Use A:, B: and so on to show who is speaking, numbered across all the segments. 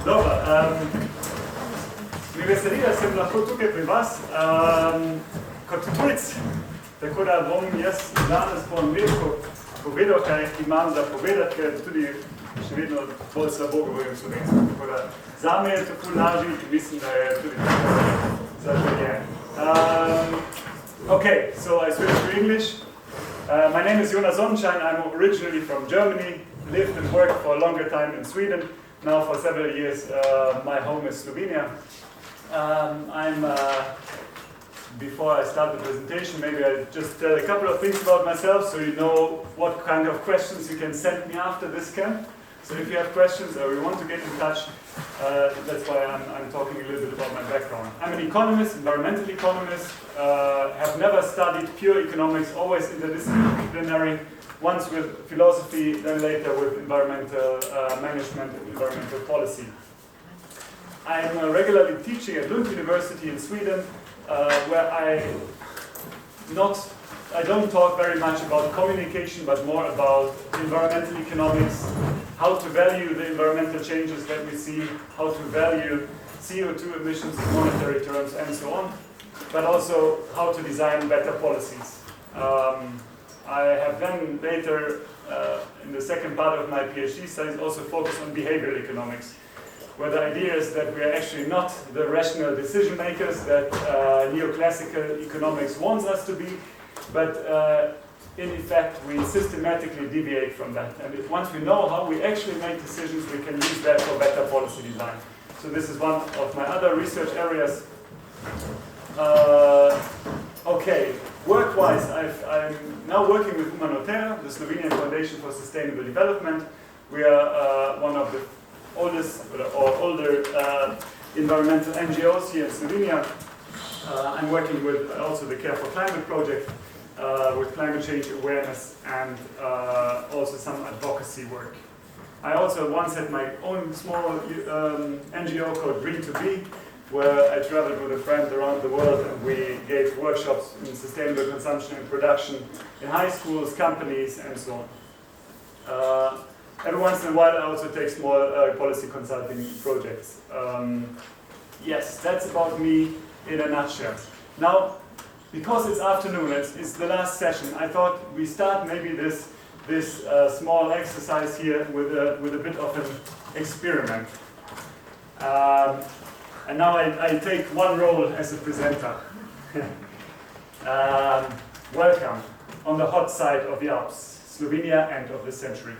A: Dobro, mi veseli, da sem lahko tukaj pri vas kot tujec, tako da bom jaz danes po angleško povedal, kaj imam za povedati, ker tudi še vedno bolj slabo govorim slovensko. Tako da zame je tako lažje in mislim, da je tudi tako zaželjen. Okay, so I switch to English. My name is Jonas Sonnenschein. I'm originally from Germany, lived and worked for a longer time in Sweden. Now for several years my home is Slovenia. Before I start the presentation, maybe I'll just tell a couple of things about myself so you know what kind of questions you can send me after this camp. So if you have questions or you want to get in touch, that's why I'm talking a little bit about my background. I'm an economist, environmental economist, have never studied pure economics, always interdisciplinary, once with philosophy, then later with environmental management and environmental policy. I'm regularly teaching at Lund University in Sweden, where I don't talk very much about communication, but more about environmental economics, how to value the environmental changes that we see, how to value CO2 emissions in monetary terms, and so on, but also how to design better policies. I have then later, in the second part of my PhD studies, also focused on behavioral economics, where the idea is that we are actually not the rational decision makers that neoclassical economics wants us to be, but in effect we systematically deviate from that. And once we know how we actually make decisions, we can use that for better policy design. So this is one of my other research areas. Okay, work-wise, I'm now working with Umanotera, the Slovenian Foundation for Sustainable Development. We are one of the oldest or older environmental NGOs here in Slovenia. I'm working with also the CARE4CLIMATE project with climate change awareness and also some advocacy work. I also once had my own small NGO called Green2B, where I traveled with a friend around the world and we gave workshops in sustainable consumption and production in high schools, companies, and so on. Every once in a while I also take small policy consulting projects. Yes, that's about me in a nutshell. Now, because it's afternoon, it's the last session, I thought we start maybe this small exercise here with a bit of an experiment. And now I take one role as a presenter. Welcome on the hot side of the Alps, Slovenia, end of the century.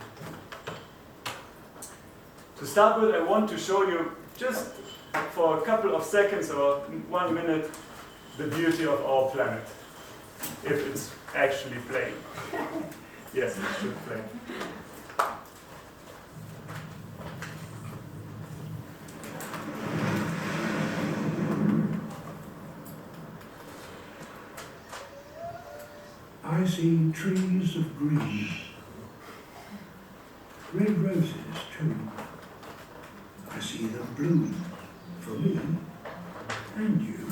A: To start with, I want to show you just for a couple of seconds or 1 minute the beauty of our planet, if it's actually playing. Yes, it should play.
B: I see trees of green, red roses too. I see them bloom for me and you.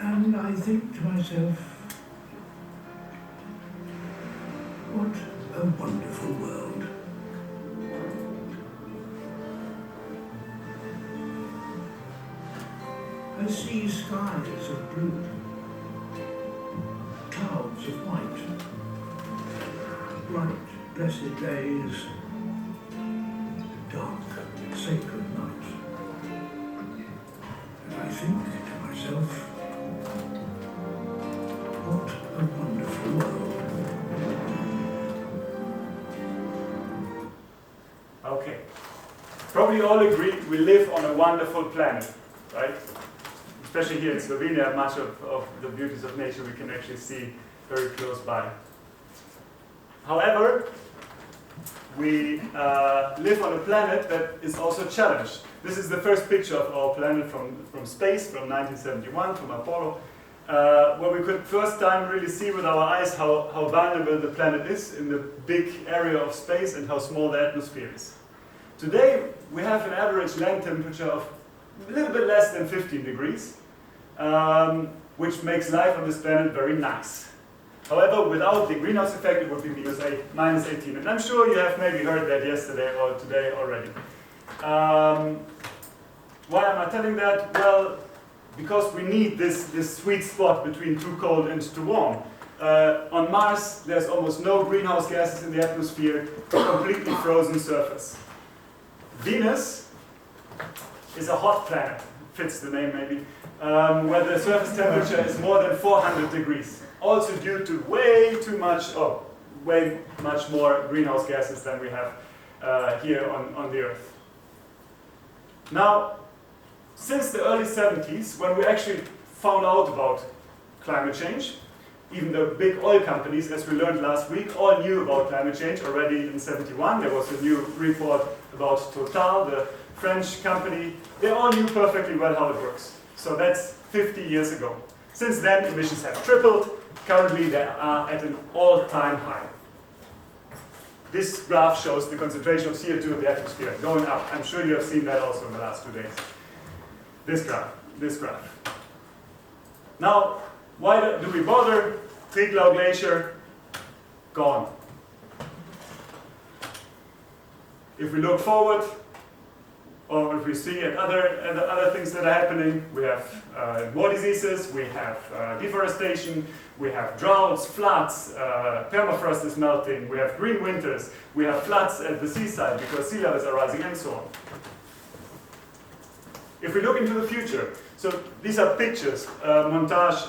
B: And I think to myself, what a wonderful world. I see skies of blue, clouds of white, bright, blessed days, dark, sacred night. And I think to myself, what a wonderful world.
A: Okay. Probably all agree we live on a wonderful planet, right? Especially here in Slovenia, much of the beauties of nature we can actually see very close by. However, we live on a planet that is also challenged. This is the first picture of our planet from space, from 1971, from Apollo, where we could first time really see with our eyes how vulnerable the planet is in the big area of space and how small the atmosphere is. Today, we have an average land temperature of a little bit less than 15 degrees, which makes life on this planet very nice. However, without the greenhouse effect, it would be minus 18. And I'm sure you have maybe heard that yesterday or today already. Why am I telling that? Well, because we need this sweet spot between too cold and too warm. On Mars, there's almost no greenhouse gases in the atmosphere, completely frozen surface. Venus is a hot planet, fits the name maybe, where the surface temperature is more than 400 degrees. Also due to way much more greenhouse gases than we have here on the Earth. Now, since the early 70s, when we actually found out about climate change, even the big oil companies, as we learned last week, all knew about climate change already in '71. There was a new report about Total, the French company. They all knew perfectly well how it works. So that's 50 years ago. Since then, emissions have tripled. Currently, they are at an all-time high. This graph shows the concentration of CO2 in the atmosphere going up. I'm sure you have seen that also in the last 2 days. This graph. Now, why do we bother? Dosegla glacier, gone. If we look forward, or if we see at other things that are happening, we have more diseases, we have deforestation, we have droughts, floods, permafrost is melting, we have green winters, we have floods at the seaside because sea levels are rising, and so on. If we look into the future, so these are pictures, montage,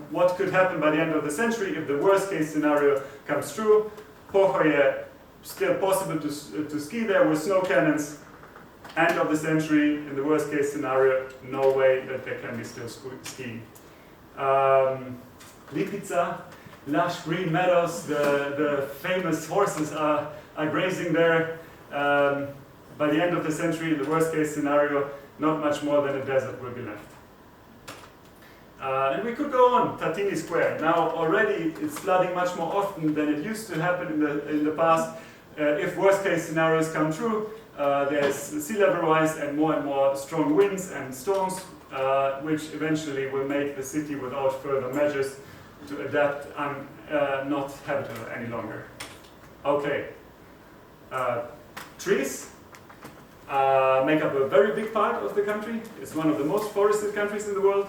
A: what could happen by the end of the century if the worst case scenario comes true. Pohorje, still possible to ski there with snow cannons. End of the century, in the worst case scenario, no way that there can be still skiing. Lipica, lush green meadows, the famous horses are grazing there. By the end of the century, in the worst case scenario, not much more than a desert will be left. And we could go on, Tartini Square. Now already it's flooding much more often than it used to happen in the past. If worst case scenarios come true, there's sea level rise and more strong winds and storms, which eventually will make the city without further measures to adapt not habitable any longer. Okay. Trees make up a very big part of the country. It's one of the most forested countries in the world.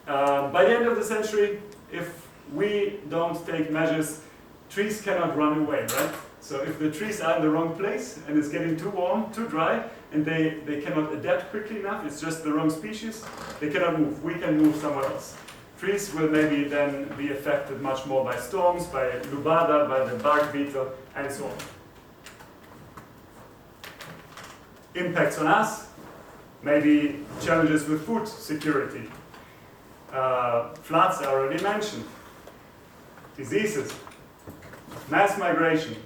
A: By the end of the century, if we don't take measures, trees cannot run away, right? So if the trees are in the wrong place and it's getting too warm, too dry, and they cannot adapt quickly enough, it's just the wrong species, they cannot move. We can move somewhere else. Trees will maybe then be affected much more by storms, by lubada, by the bark beetle, and so on. Impacts on us, maybe challenges with food security. Floods, I already mentioned. Diseases, mass migration.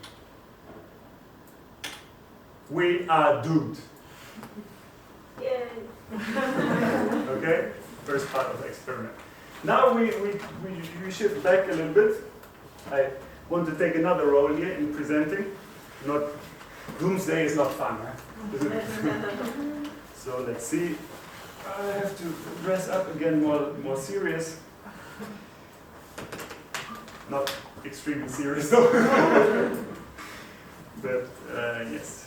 A: We are doomed.
C: Yay.
A: Okay, first part of the experiment. Now we shift back a little bit. I want to take another role here in presenting. Doomsday is not fun, right? So let's see. I have to dress up again more serious. Not extremely serious though. But yes.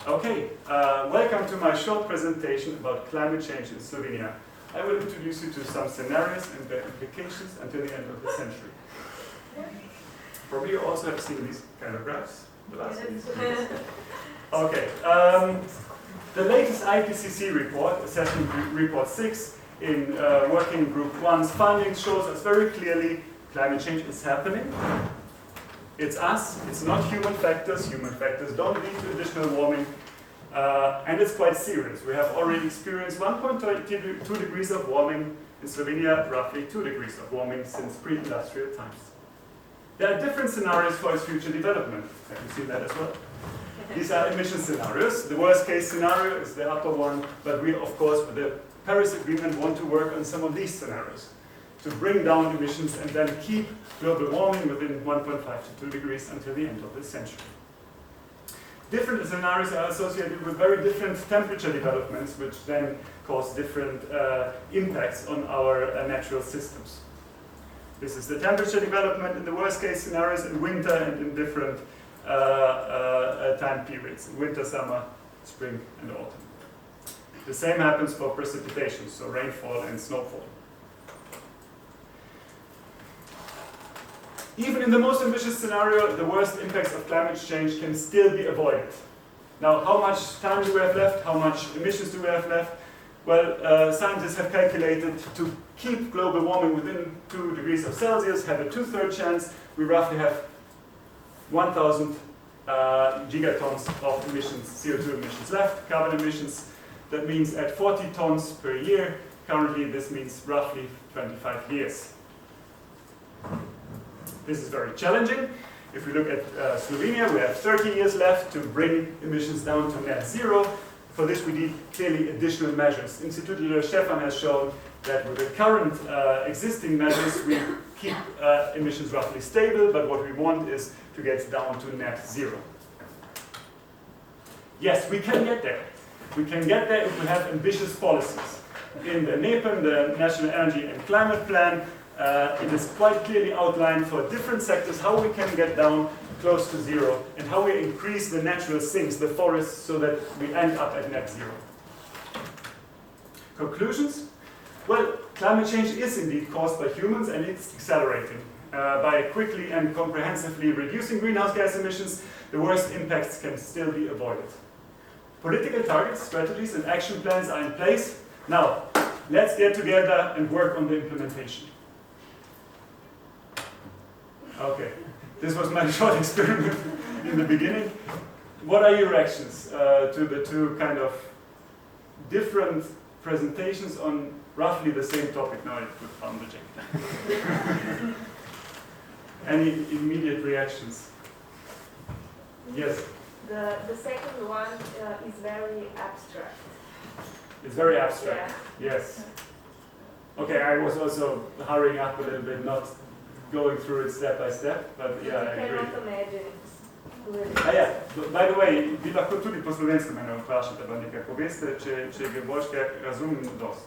A: Okay, welcome to my short presentation about climate change in Slovenia. I will introduce you to some scenarios and their implications until the end of the century. Probably you also have seen these kind of graphs the last weeks. Okay, the latest IPCC report, Assessment Report 6, in Working Group 1's findings shows us very clearly climate change is happening. It's us, it's not human factors. Human factors don't lead to additional warming. And it's quite serious. We have already experienced 1.2 degrees of warming in Slovenia, roughly 2 degrees of warming since pre-industrial times. There are different scenarios for its future development. Have you seen that as well? These are emission scenarios. The worst case scenario is the upper one, but we, of course, with the Paris Agreement, want to work on some of these scenarios to bring down emissions and then keep global warming within 1.5 to 2 degrees until the end of the century. Different scenarios are associated with very different temperature developments, which then cause different impacts on our natural systems. This is the temperature development in the worst case scenarios in winter and in different time periods: winter, summer, spring, and autumn. The same happens for precipitation, so rainfall and snowfall. Even in the most ambitious scenario, the worst impacts of climate change can still be avoided. Now, how much time do we have left? How much emissions do we have left? Well, scientists have calculated to keep global warming within 2 degrees of Celsius, have a 2/3 chance. We roughly have 1,000 gigatons of emissions, CO2 emissions left, carbon emissions. That means at 40 tons per year. Currently, this means roughly 25 years. This is very challenging. If we look at Slovenia, we have 30 years left to bring emissions down to net zero. For this, we need clearly additional measures. Institute leader Stefan has shown that with the current existing measures, we keep emissions roughly stable, but what we want is to get down to net zero. Yes, we can get there. We can get there if we have ambitious policies. In the NEPAN, the National Energy and Climate Plan, it is quite clearly outlined for different sectors how we can get down close to zero and how we increase the natural sinks, the forests, so that we end up at net zero. Conclusions? Well, climate change is indeed caused by humans, and it's accelerating. By quickly and comprehensively reducing greenhouse gas emissions, the worst impacts can still be avoided. Political targets, strategies, and action plans are in place. Now, let's get together and work on the implementation. Okay, this was my short experiment in the beginning. What are your reactions to the two kind of different presentations on roughly the same topic? Now I put on the jacket. Any immediate reactions? Yes?
C: The second one is very abstract.
A: It's very abstract,
C: Yeah.
A: yes. Okay, I was also hurrying up a little bit, not going through it step by step, but yeah, I agree.
C: You cannot imagine.
A: Ja, by the way, vi lahko tudi po slovensko mene vprašate, pa nekaj poveste, če ga boš kaj razumem dost.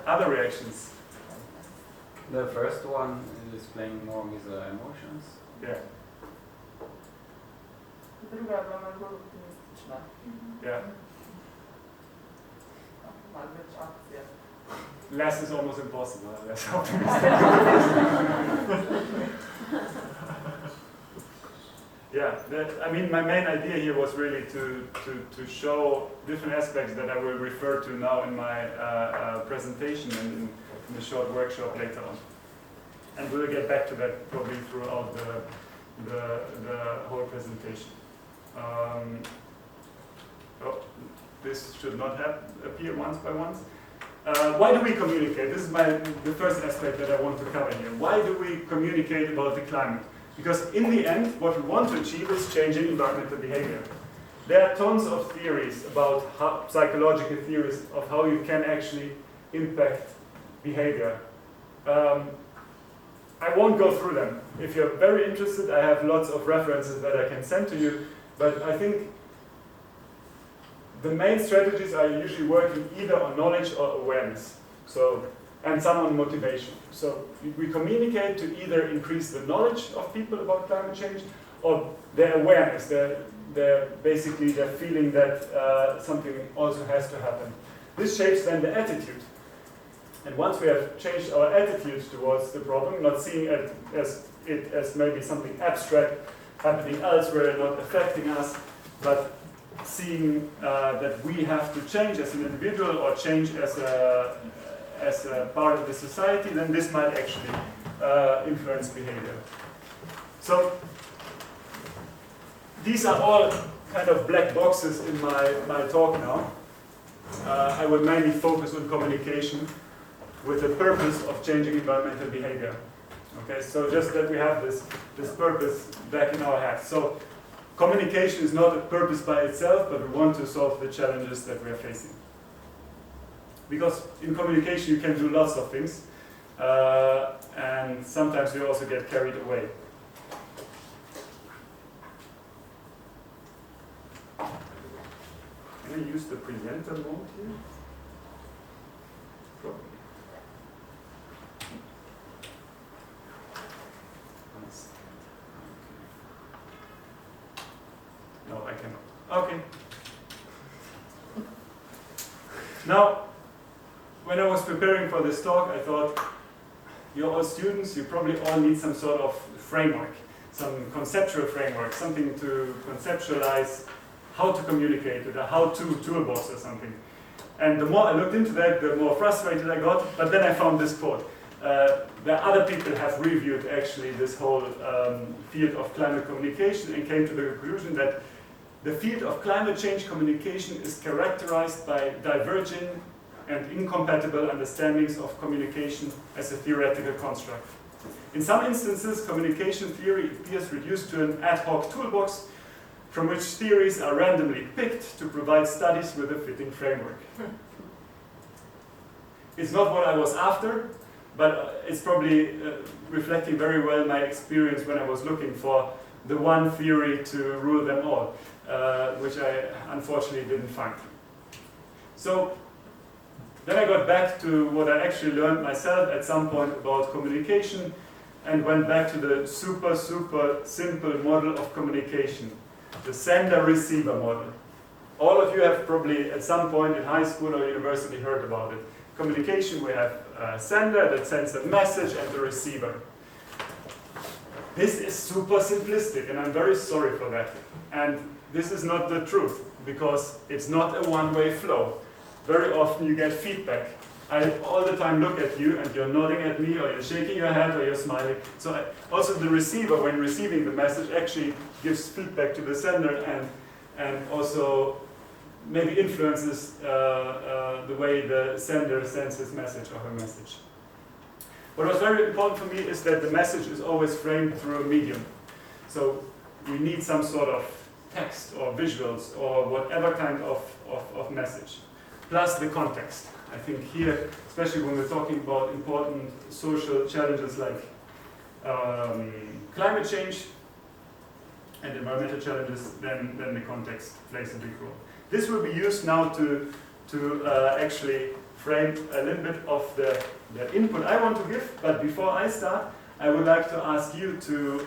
A: Other reactions?
D: The first one is playing more with the emotions.
A: Yeah.
E: Druga je bila malo bolj optimistična.
A: Yeah.
E: Malo več akcije.
A: Less is almost impossible, less optimistic. Yeah, I mean, my main idea here was really to show different aspects that I will refer to now in my presentation and in the short workshop later on. And we'll get back to that probably throughout the whole presentation. This should not appear once by once. Why do we communicate? This is the first aspect that I want to cover here. Why do we communicate about the climate? Because in the end, what we want to achieve is changing environmental behavior. There are tons of theories about psychological theories of how you can actually impact behavior. I won't go through them. If you're very interested, I have lots of references that I can send to you, but I think the main strategies are usually working either on knowledge or awareness, and some on motivation. So we communicate to either increase the knowledge of people about climate change or their awareness, their feeling that something also has to happen. This shapes then the attitude. And once we have changed our attitude towards the problem, not seeing it as maybe something abstract happening elsewhere, not affecting us, but seeing that we have to change as an individual or change as a part of the society, then this might actually influence behavior. So these are all kind of black boxes in my talk now. I will mainly focus on communication with the purpose of changing environmental behavior. Okay, so just that we have this purpose back in our heads. So communication is not a purpose by itself, but we want to solve the challenges that we are facing. Because in communication you can do lots of things, and sometimes we also get carried away. Can I use the presenter mode here? Probably. Now, when I was preparing for this talk, I thought, you're all students, you probably all need some sort of framework, some conceptual framework, something to conceptualize how to communicate with a how-to toolbox or something. And the more I looked into that, the more frustrated I got, but then I found this quote. Where other people have reviewed actually this whole field of climate communication and came to the conclusion that the field of climate change communication is characterized by diverging and incompatible understandings of communication as a theoretical construct. In some instances, communication theory appears reduced to an ad hoc toolbox from which theories are randomly picked to provide studies with a fitting framework. It's not what I was after, but it's probably reflecting very well my experience when I was looking for the one theory to rule them all, which I unfortunately didn't find. So then I got back to what I actually learned myself at some point about communication and went back to the super simple model of communication, the sender-receiver model. All of you have probably at some point in high school or university heard about it. Communication, we have a sender that sends a message and the receiver. This is super simplistic and I'm very sorry for that. And this is not the truth because it's not a one-way flow. Very often you get feedback. I all the time look at you and you're nodding at me or you're shaking your head or you're smiling. So also the receiver, when receiving the message, actually gives feedback to the sender and also maybe influences the way the sender sends his message or her message. What was very important for me is that the message is always framed through a medium. So we need some sort of text or visuals or whatever kind of message, plus the context. I think here, especially when we're talking about important social challenges like climate change and environmental challenges, then the context plays a big role. This will be used now to actually frame a little bit of the input I want to give, but before I start, I would like to ask you to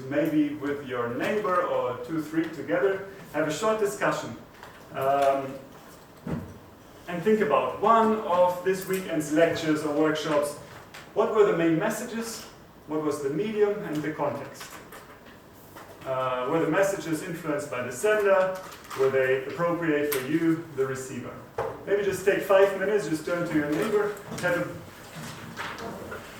A: maybe with your neighbor or 2, 3 together, have a short discussion. And think about one of this weekend's lectures or workshops. What were the main messages? What was the medium and the context? Were the messages influenced by the sender? Were they appropriate for you, the receiver? Maybe just take 5 minutes, just turn to your neighbor.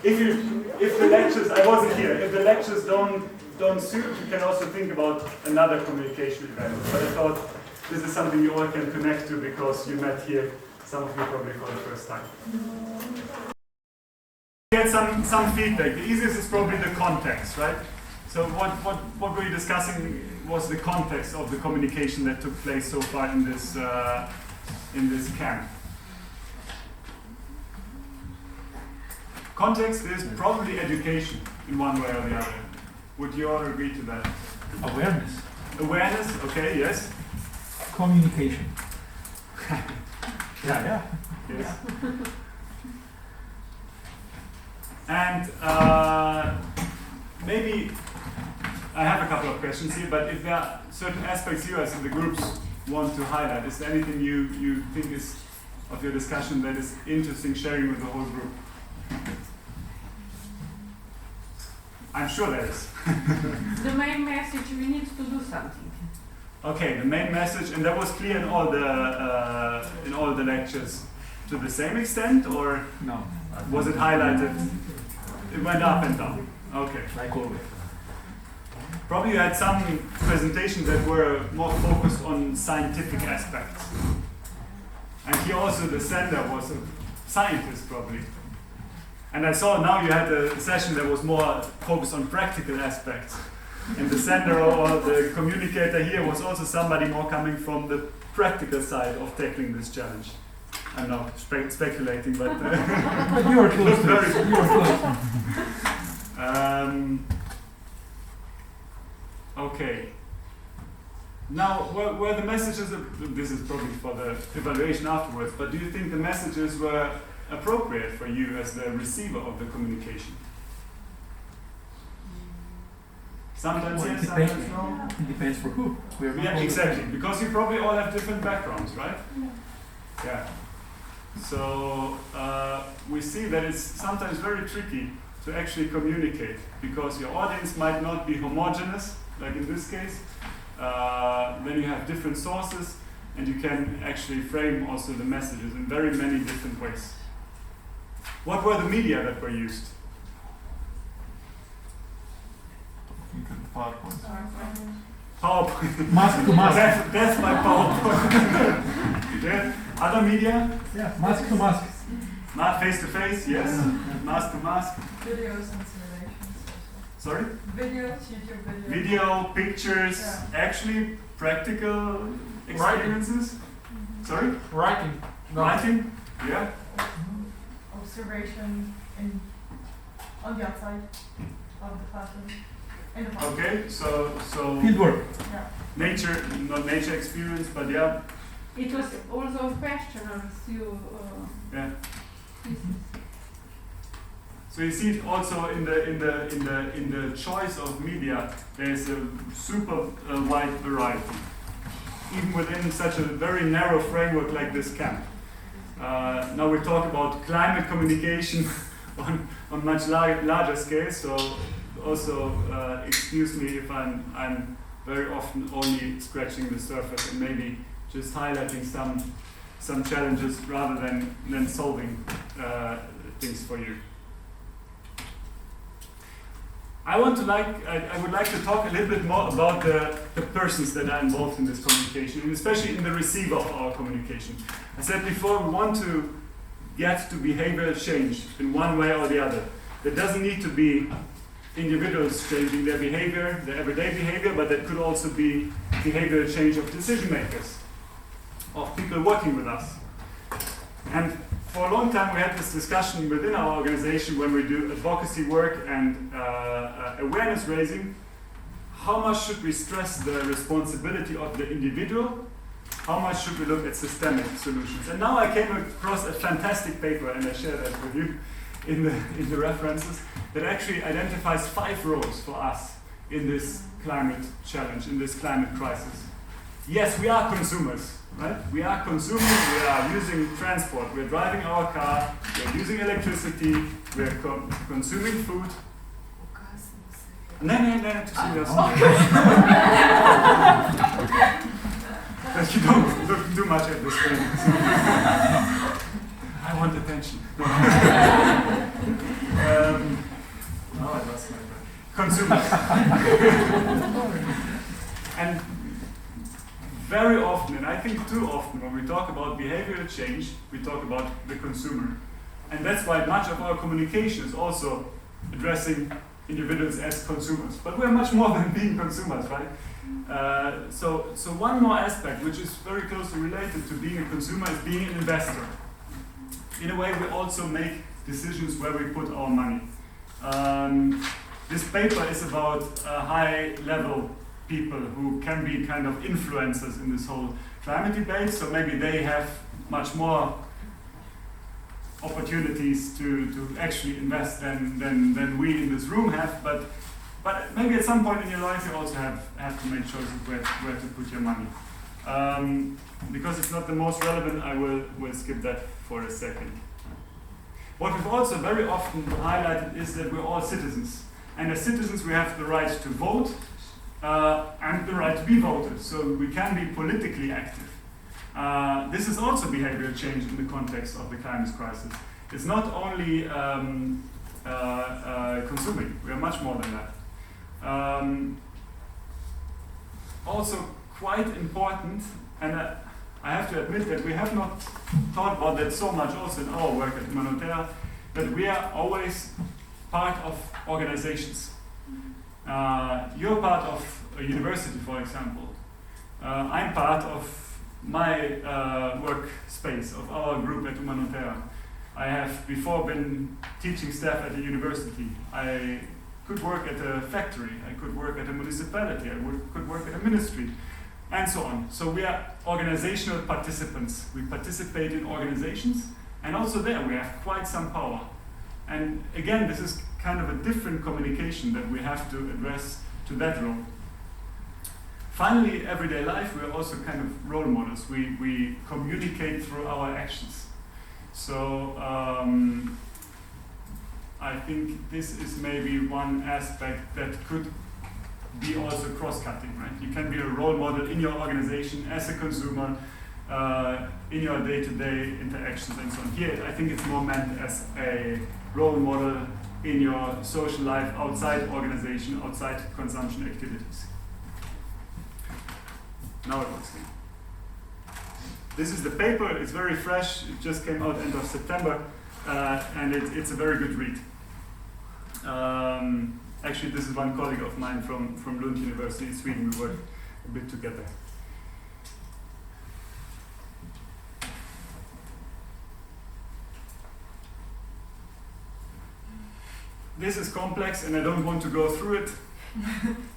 A: If the lectures, I wasn't here, if the lectures don't suit, you can also think about another communication event. But I thought this is something you all can connect to because you met here, some of you probably for the first time. Get some feedback. The easiest is probably the context, right? So what we're discussing was the context of the communication that took place so far in this camp. Context is probably education in one way or the other. Would you all agree to that?
F: Awareness.
A: Awareness, okay, yes.
F: Communication. Yeah.
A: Yes. And maybe I have a couple of questions here, but if there are certain aspects you as in the groups want to highlight, is there anything you think is of your discussion that is interesting sharing with the whole group? I'm sure there is.
G: The main message, we need to do something.
A: Okay, the main message, and that was clear in all the lectures to the same extent, or
F: No.
A: was it highlighted? It went up and down. Okay.
F: Like always.
A: Probably you had some presentations that were more focused on scientific aspects. And here also the sender was a scientist probably. And I saw now you had a session that was more focused on practical aspects. And the sender or the communicator here was also somebody more coming from the practical side of tackling this challenge. I'm not speculating, but
F: But you are close to it. You are close.
A: Okay. Now, were the messages, this is probably for the evaluation afterwards, but do you think the messages were appropriate for you as the receiver of the communication? Sometimes yes, sometimes no.
F: It depends for who. We are not
A: Yeah,
F: all
A: exactly.
F: the same.
A: Because you probably all have different backgrounds, right? Yeah. So we see that it's sometimes very tricky to actually communicate because your audience might not be homogeneous, like in this case. Then you have different sources, and you can actually frame also the messages in very many different ways. What were the media that were used?
F: PowerPoint.
A: PowerPoint.
F: Mask to mask.
A: That's my PowerPoint. Yeah. Other media?
F: Yeah, mask to mask.
A: Face to face, yes. Mask to mask.
E: Videos and simulations.
A: Sorry?
E: Videos, YouTube videos.
A: Video, pictures, actually practical experiences. Sorry?
F: Writing.
A: Writing? Yeah.
E: Observation on the outside of the classroom. In the park.
A: Okay, so
F: Fieldwork.
E: Yeah.
A: nature, not nature experience, but yeah.
G: It was also questionnaires you
A: Yeah.
G: thesis.
A: So you see it also in the choice of media. There's a super wide variety, even within such a very narrow framework like this camp. Now we talk about climate communication on much larger scale. So also excuse me if I'm very often only scratching the surface and maybe just highlighting some challenges rather than solving things for you. I would like to talk a little bit more about the persons that are involved in this communication, and especially in the receiver of our communication. I said before, we want to get to behavioral change in one way or the other. There doesn't need to be individuals changing their behavior, their everyday behavior, but that could also be behavioral change of decision makers, of people working with us. And for a long time we had this discussion within our organization when we do advocacy work and awareness raising. How much should we stress the responsibility of the individual? How much should we look at systemic solutions? And now I came across a fantastic paper, and I share that with you in the references, that actually identifies 5 roles for us in this climate challenge, in this climate crisis. Yes, we are consumers, right? We are consuming, we are using transport, we're driving our car, we're using electricity, we're consuming food. No, to see But you don't look too much at the screen. I want attention. Now I lost my breath. Consumers. And very often, and I think too often, when we talk about behavioral change, we talk about the consumer. And that's why much of our communication is also addressing individuals as consumers. But we're much more than being consumers, right? So one more aspect, which is very closely related to being a consumer, is being an investor. In a way, we also make decisions where we put our money. This paper is about high-level people who can be kind of influencers in this whole climate debate, so maybe they have much more opportunities to actually invest than we in this room have, but maybe at some point in your life you also have to make choices where to put your money. Because it's not the most relevant, I will skip that for a second. What we've also very often highlighted is that we're all citizens. And as citizens we have the right to vote and the right to be voted, so we can be politically active. This is also behavioral change in the context of the climate crisis. It's not only consuming, we are much more than that. Also quite important, and I have to admit that we have not thought about that so much also in our work at Humanotera, but we are always part of organizations. You're part of a university, for example. I'm part of my workspace, of our group at Humanotera. I have before been teaching staff at a university. I could work at a factory, I could work at a municipality, I could work at a ministry, and so on. So we are organizational participants. We participate in organizations, and also there we have quite some power. And again, this is kind of a different communication that we have to address to that role. Finally, everyday life, we're also kind of role models. We communicate through our actions. So I think this is maybe one aspect that could be also cross-cutting, right? You can be a role model in your organization as a consumer, in your day-to-day interactions and so on. Here, I think it's more meant as a role model in your social life outside organization, outside consumption activities. Now it works. This is the paper. It's very fresh. It just came out end of September, and it's a very good read. Actually, this is one colleague of mine from Lund University in Sweden. We worked a bit together. This is complex, and I don't want to go through it.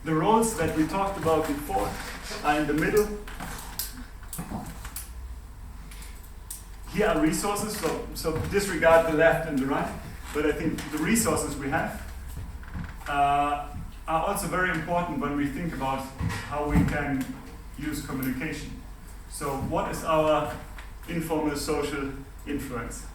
A: The roles that we talked about before are in the middle. Here are resources, so disregard the left and the right, but I think the resources we have are also very important when we think about how we can use communication. So what is our informal social influence?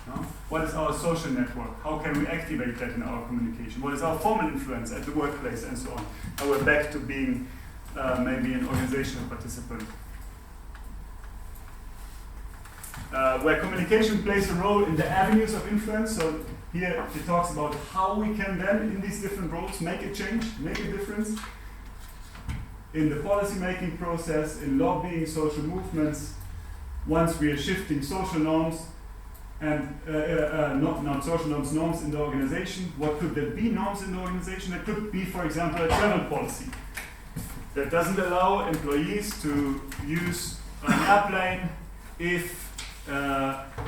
A: No? What is our social network? How can we activate that in our communication? What is our formal influence at the workplace and so on? Now we're back to being maybe an organizational participant. Where communication plays a role in the avenues of influence. So here it talks about how we can then, in these different roles, make a change, make a difference in the policy-making process, in lobbying, social movements. Once we are shifting social norms, and not social norms, norms in the organization. What could there be norms in the organization? There could be, for example, a travel policy that doesn't allow employees to use an airplane if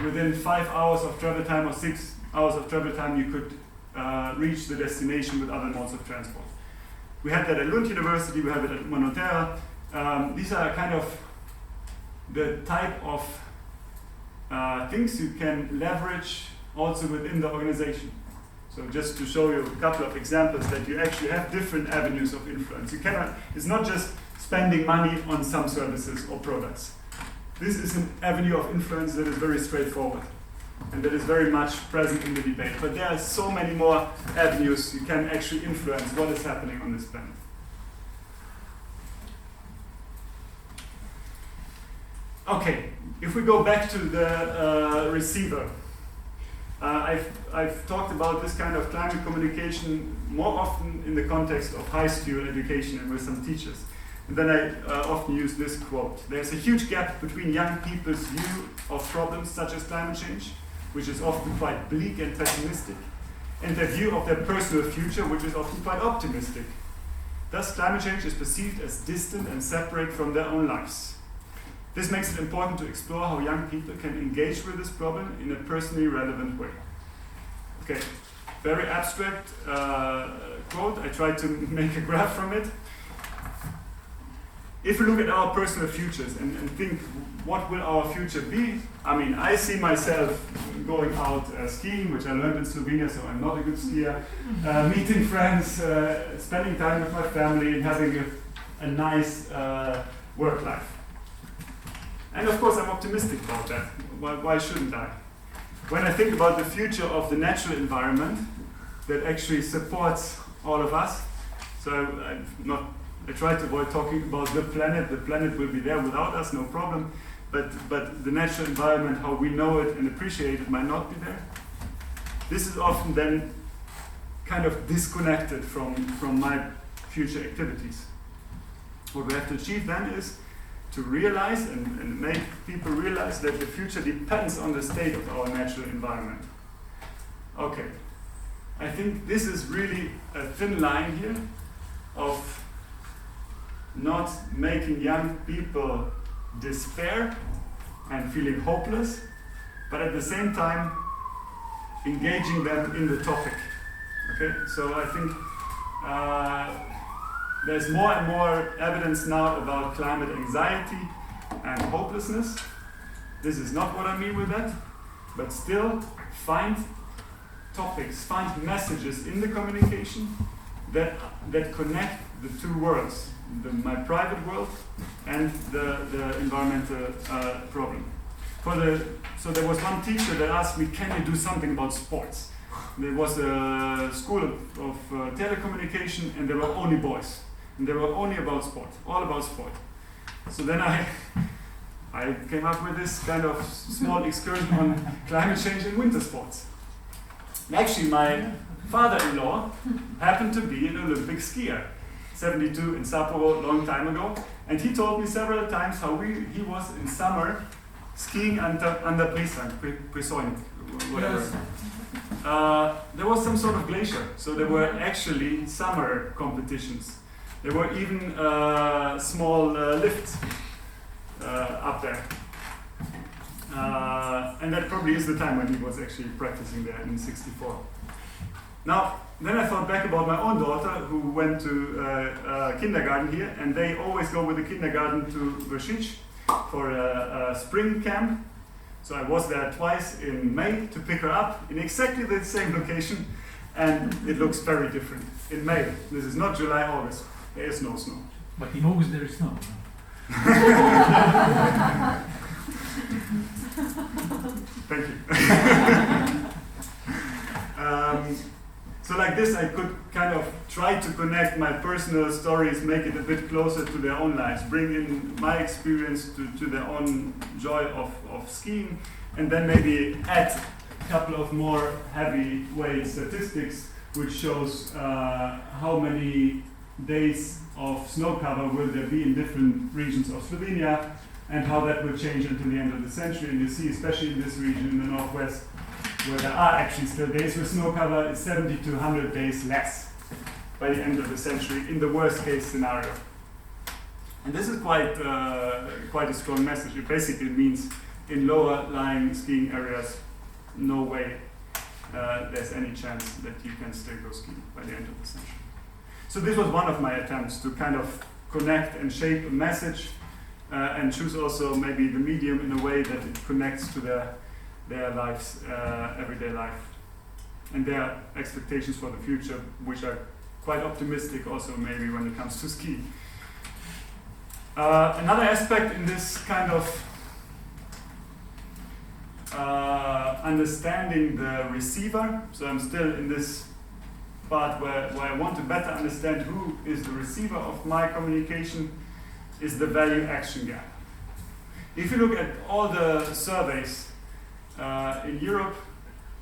A: within 5 hours of travel time or 6 hours of travel time you could reach the destination with other modes of transport. We had that at Lund University, we have it at Manotera. These are kind of the type of things you can leverage also within the organization. So just to show you a couple of examples that you actually have different avenues of influence. You cannot, it's not just spending money on some services or products. This is an avenue of influence that is very straightforward and that is very much present in the debate. But there are so many more avenues you can actually influence what is happening on this planet. Okay, if we go back to the receiver, I've talked about this kind of climate communication more often in the context of high school education and with some teachers. And then I often use this quote. There's a huge gap between young people's view of problems such as climate change, which is often quite bleak and pessimistic, and their view of their personal future, which is often quite optimistic. Thus, climate change is perceived as distant and separate from their own lives. This makes it important to explore how young people can engage with this problem in a personally relevant way. Okay, very abstract quote. I tried to make a graph from it. If we look at our personal futures and think, what will our future be? I mean, I see myself going out skiing, which I learned in Slovenia, so I'm not a good skier, meeting friends, spending time with my family, and having a nice work life. And of course, I'm optimistic about that. Why shouldn't I? When I think about the future of the natural environment that actually supports all of us, so I try to avoid talking about the planet. The planet will be there without us, no problem. But the natural environment, how we know it and appreciate it, might not be there. This is often then kind of disconnected from my future activities. What we have to achieve then is to realize and make people realize that the future depends on the state of our natural environment. Okay, I think this is really a thin line here of not making young people despair and feeling hopeless, but at the same time engaging them in the topic. Okay, so I think there's more and more evidence now about climate anxiety and hopelessness. This is not what I mean with that, but still find topics, find messages in the communication that connect the two worlds, my private world and the environmental problem. So there was one teacher that asked me, can you do something about sports? There was a school of telecommunication, and there were only boys. And they were only about sport, all about sport. So then I came up with this kind of small excursion on climate change and winter sports. Actually, my father-in-law happened to be an Olympic skier, 72 in Sapporo, long time ago. And he told me several times how he was in summer skiing under Presoin, whatever. There was some sort of glacier, so there were actually summer competitions. There were even small lifts up there. And that probably is the time when he was actually practicing there in '64. Now, then I thought back about my own daughter who went to kindergarten here, and they always go with the kindergarten to Vršić for a spring camp. So I was there twice in May to pick her up in exactly the same location, and it looks very different. In May, this is not July, August, there is no snow.
F: But in August there is snow.
A: Thank you. So like this, I could kind of try to connect my personal stories, make it a bit closer to their own lives, bring in my experience to their own joy of skiing, and then maybe add a couple of more heavyweight statistics, which shows how many days of snow cover will there be in different regions of Slovenia, and how that will change until the end of the century. And you see, especially in this region in the northwest, where there are actually still days with snow cover, is 70 to 100 days less by the end of the century in the worst case scenario. And this is quite a strong message. It basically means in lower lying skiing areas, no way there's any chance that you can still go skiing by the end of the century. So this was one of my attempts to kind of connect and shape a message and choose also maybe the medium in a way that it connects to their lives, everyday life, and their expectations for the future, which are quite optimistic also maybe when it comes to skiing. Another aspect in this kind of understanding the receiver, so I'm still in this part where I want to better understand who is the receiver of my communication, is the value-action gap. If you look at all the surveys in Europe,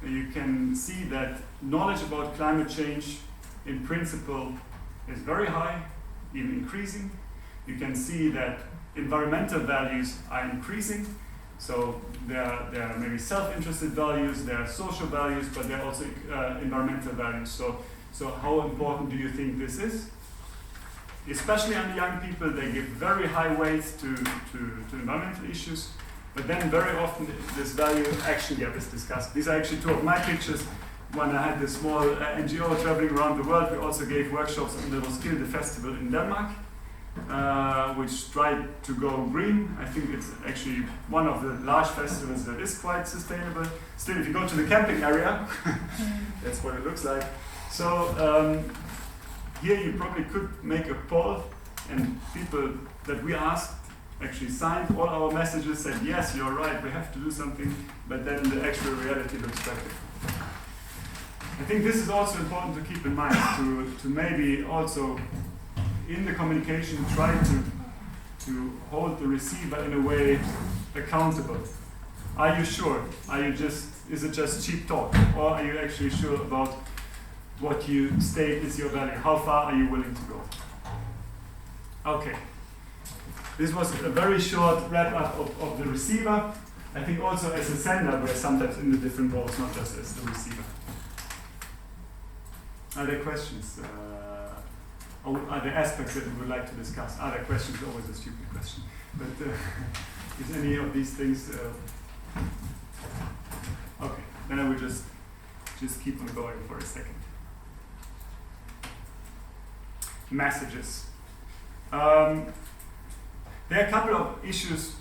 A: you can see that knowledge about climate change in principle is very high, even increasing. You can see that environmental values are increasing. So there are maybe self-interested values, there are social values, but there are also environmental values. So how important do you think this is? Especially on the young people, they give very high weight to environmental issues, but then very often this value-action gap is discussed. These are actually two of my pictures. When I had this small NGO traveling around the world, we also gave workshops on the Roskilde Festival in Denmark, which tried to go green. I think it's actually one of the large festivals that is quite sustainable. Still, if you go to the camping area, that's what it looks like. So here you probably could make a poll, and people that we asked actually signed all our messages, said yes, you're right, we have to do something, but then the actual reality looks quite different. I think this is also important to keep in mind, to maybe also in the communication try to hold the receiver in a way accountable. Are you sure? Is it just cheap talk? Or are you actually sure about what you state is your value? How far are you willing to go? Okay. This was a very short wrap-up of the receiver. I think also as a sender, we're sometimes in the different roles, not just as the receiver. Are there questions? Or are there aspects that we would like to discuss? Are there questions? Always a stupid question. But is any of these things... Okay, then I will just keep on going for a second. Messages. There are a couple of issues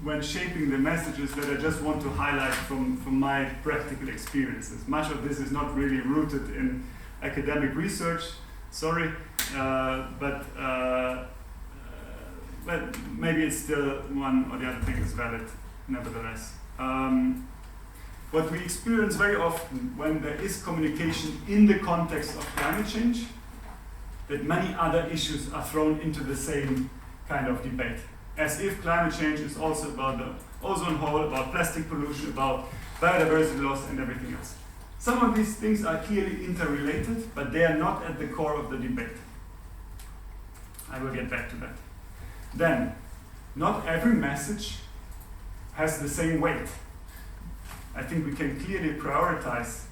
A: when shaping the messages that I just want to highlight from my practical experiences. Much of this is not really rooted in academic research. Sorry, but maybe it's still one or the other thing is valid, nevertheless. What we experience very often when there is communication in the context of climate change, that many other issues are thrown into the same kind of debate. As if climate change is also about the ozone hole, about plastic pollution, about biodiversity loss and everything else. Some of these things are clearly interrelated, but they are not at the core of the debate. I will get back to that. Then, not every message has the same weight. I think we can clearly prioritize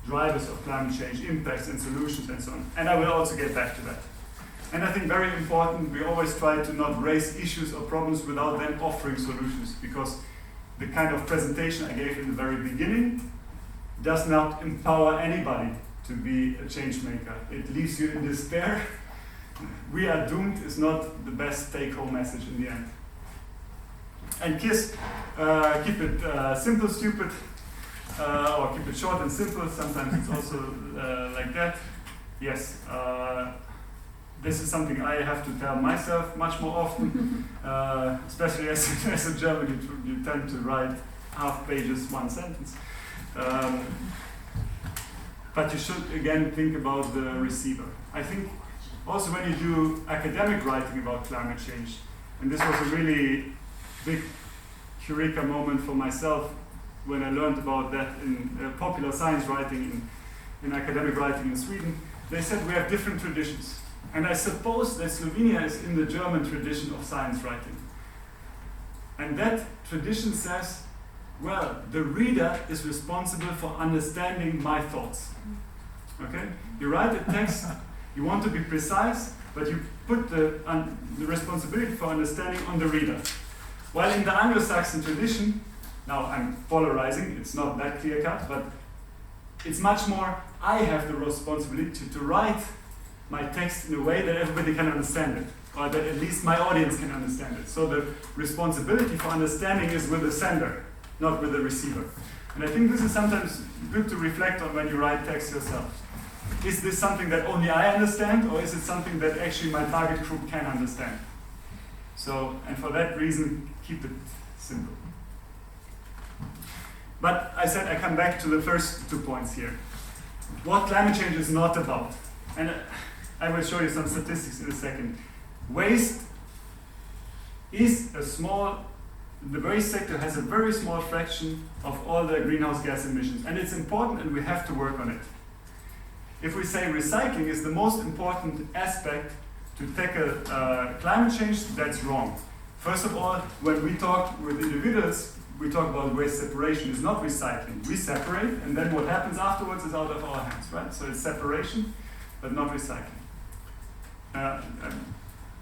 A: drivers of climate change, impacts and solutions and so on. And I will also get back to that. And I think very important, we always try to not raise issues or problems without then offering solutions, because the kind of presentation I gave in the very beginning does not empower anybody to be a change maker. It leaves you in despair. We are doomed is not the best take-home message in the end. And KISS, keep it simple, stupid, or keep it short and simple. Sometimes it's also like that. Yes, this is something I have to tell myself much more often, especially as a German, you tend to write half pages, one sentence. But you should again think about the receiver. I think also when you do academic writing about climate change, and this was a really big eureka moment for myself when I learned about that in popular science writing, in academic writing in Sweden. They said we have different traditions. And I suppose that Slovenia is in the German tradition of science writing. And that tradition says, well, the reader is responsible for understanding my thoughts. Okay? You write a text, you want to be precise, but you put the responsibility for understanding on the reader. While in the Anglo-Saxon tradition, now I'm polarizing, it's not that clear-cut, but it's much more, I have the responsibility to write my text in a way that everybody can understand it, or that at least my audience can understand it. So the responsibility for understanding is with the sender, not with the receiver. And I think this is sometimes good to reflect on when you write text yourself. Is this something that only I understand, or is it something that actually my target group can understand? So, and for that reason, keep it simple. But I said I come back to the first 2 points here. What climate change is not about. And I will show you some statistics in a second. Waste is the waste sector has a very small fraction of all the greenhouse gas emissions. And it's important and we have to work on it. If we say recycling is the most important aspect to tackle climate change, that's wrong. First of all, when we talk with individuals, we talk about waste separation. It's not recycling. We separate, and then what happens afterwards is out of our hands, right? So it's separation, but not recycling.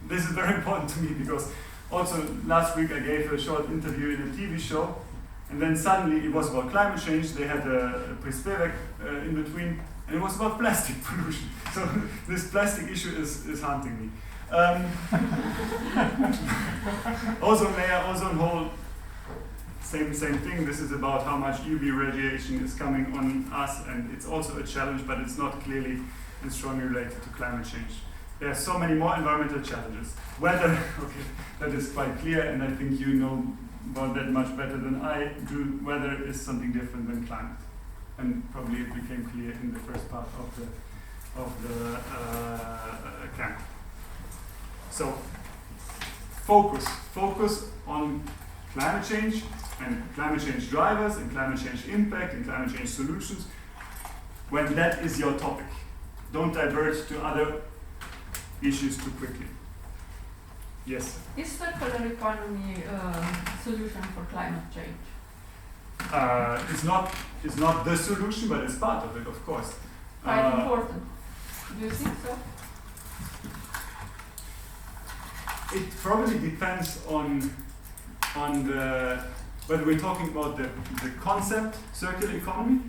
A: This is very important to me because also last week I gave a short interview in a TV show, and then suddenly it was about climate change. They had a prispevek in between, and it was about plastic pollution. So this plastic issue is haunting me. Ozone layer, ozone hole, same thing. This is about how much UV radiation is coming on us, and it's also a challenge, but it's not clearly and strongly related to climate change. There are so many more environmental challenges. Weather, okay, that is quite clear, and I think you know about that much better than I do. Weather is something different than climate, and probably it became clear in the first part of the camp. So, focus on climate change and climate change drivers and climate change impact and climate change solutions when that is your topic. Don't diverge to other issues too quickly. Yes?
G: Is circular economy solution for climate change?
A: It's not the solution, but it's part of it, of course.
G: Quite important. Do you think so?
A: It probably depends on whether we're talking about the concept circular economy,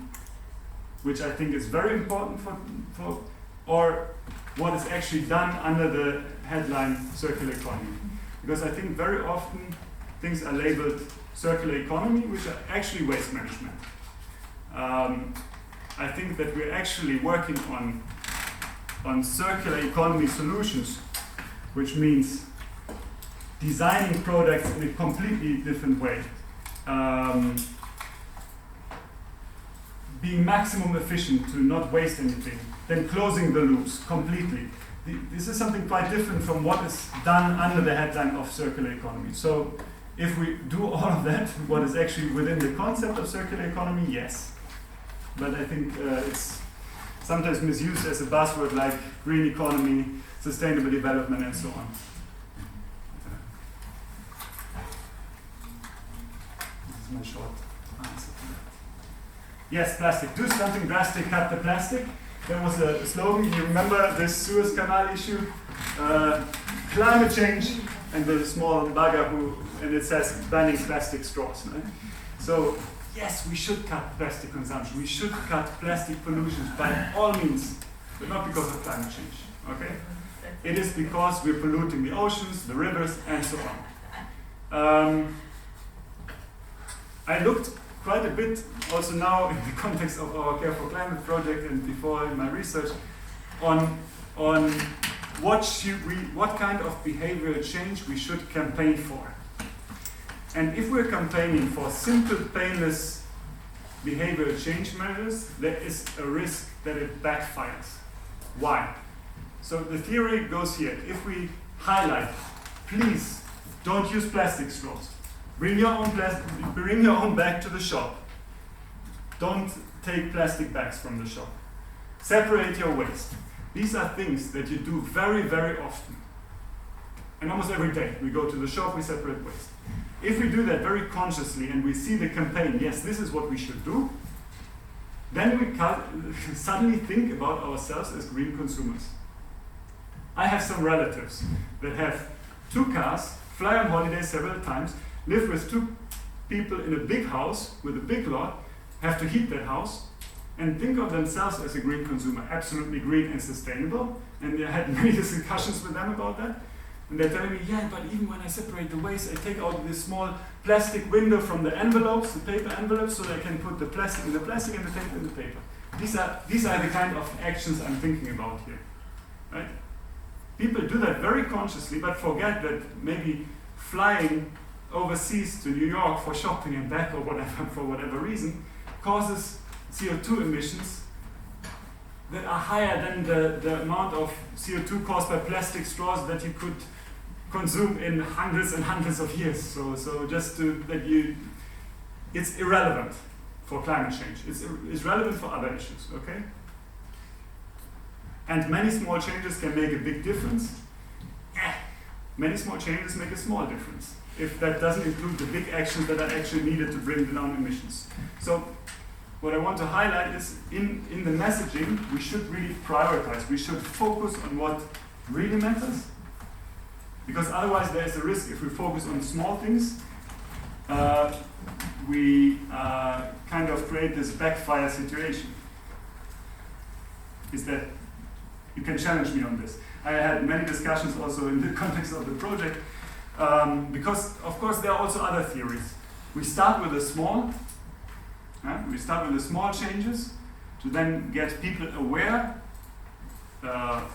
A: which I think is very important for or what is actually done under the headline circular economy. Because I think very often things are labeled circular economy, which are actually waste management. I think that we're actually working on on circular economy solutions, which means designing products in a completely different way. Being maximum efficient to not waste anything, then closing the loops completely. This is something quite different from what is done under the headline of circular economy. So if we do all of that, what is actually within the concept of circular economy, yes. But I think it's sometimes misused as a buzzword like green economy, sustainable development, and so on. This is my short answer to that. Yes, plastic. Do something drastic, cut the plastic. There was a slogan, you remember this Suez Canal issue? Climate change, and the small bugger and it says banning plastic straws. Right? So, yes, we should cut plastic consumption. We should cut plastic pollution by all means, but not because of climate change. Okay? It is because we're polluting the oceans, the rivers, and so on. I looked quite a bit also now in the context of our Care4Climate project and before in my research on what kind of behavioral change we should campaign for. And if we're campaigning for simple, painless behavioral change measures, there is a risk that it backfires. Why? So the theory goes here. If we highlight, please don't use plastic straws. Bring your own bag to the shop. Don't take plastic bags from the shop. Separate your waste. These are things that you do very, very often. And almost every day. We go to the shop, we separate waste. If we do that very consciously and we see the campaign, yes, this is what we should do, then we suddenly think about ourselves as green consumers. I have some relatives that have 2 cars, fly on holiday several times, live with 2 people in a big house with a big lot, have to heat that house, and think of themselves as a green consumer, absolutely green and sustainable. And I had many discussions with them about that. And they're telling me, yeah, but even when I separate the waste, I take out this small plastic window from the envelopes, the paper envelopes, so that I can put the plastic in the plastic and the paper in the paper. These are the kind of actions I'm thinking about here, right? People do that very consciously, but forget that maybe flying overseas to New York for shopping and back or whatever, for whatever reason, causes CO2 emissions that are higher than the amount of CO2 caused by plastic straws that you could consume in hundreds and hundreds of years. So just it's irrelevant for climate change. It's relevant for other issues, okay? And many small changes can make a big difference. Many small changes make a small difference, if that doesn't include the big actions that are actually needed to bring down emissions. So what I want to highlight is in the messaging, we should really prioritize. We should focus on what really matters, because otherwise there is a risk if we focus on small things, we kind of create this backfire situation. Is that, you can challenge me on this. I had many discussions also in the context of the project, because of course there are also other theories. We start with the small changes to then get people aware,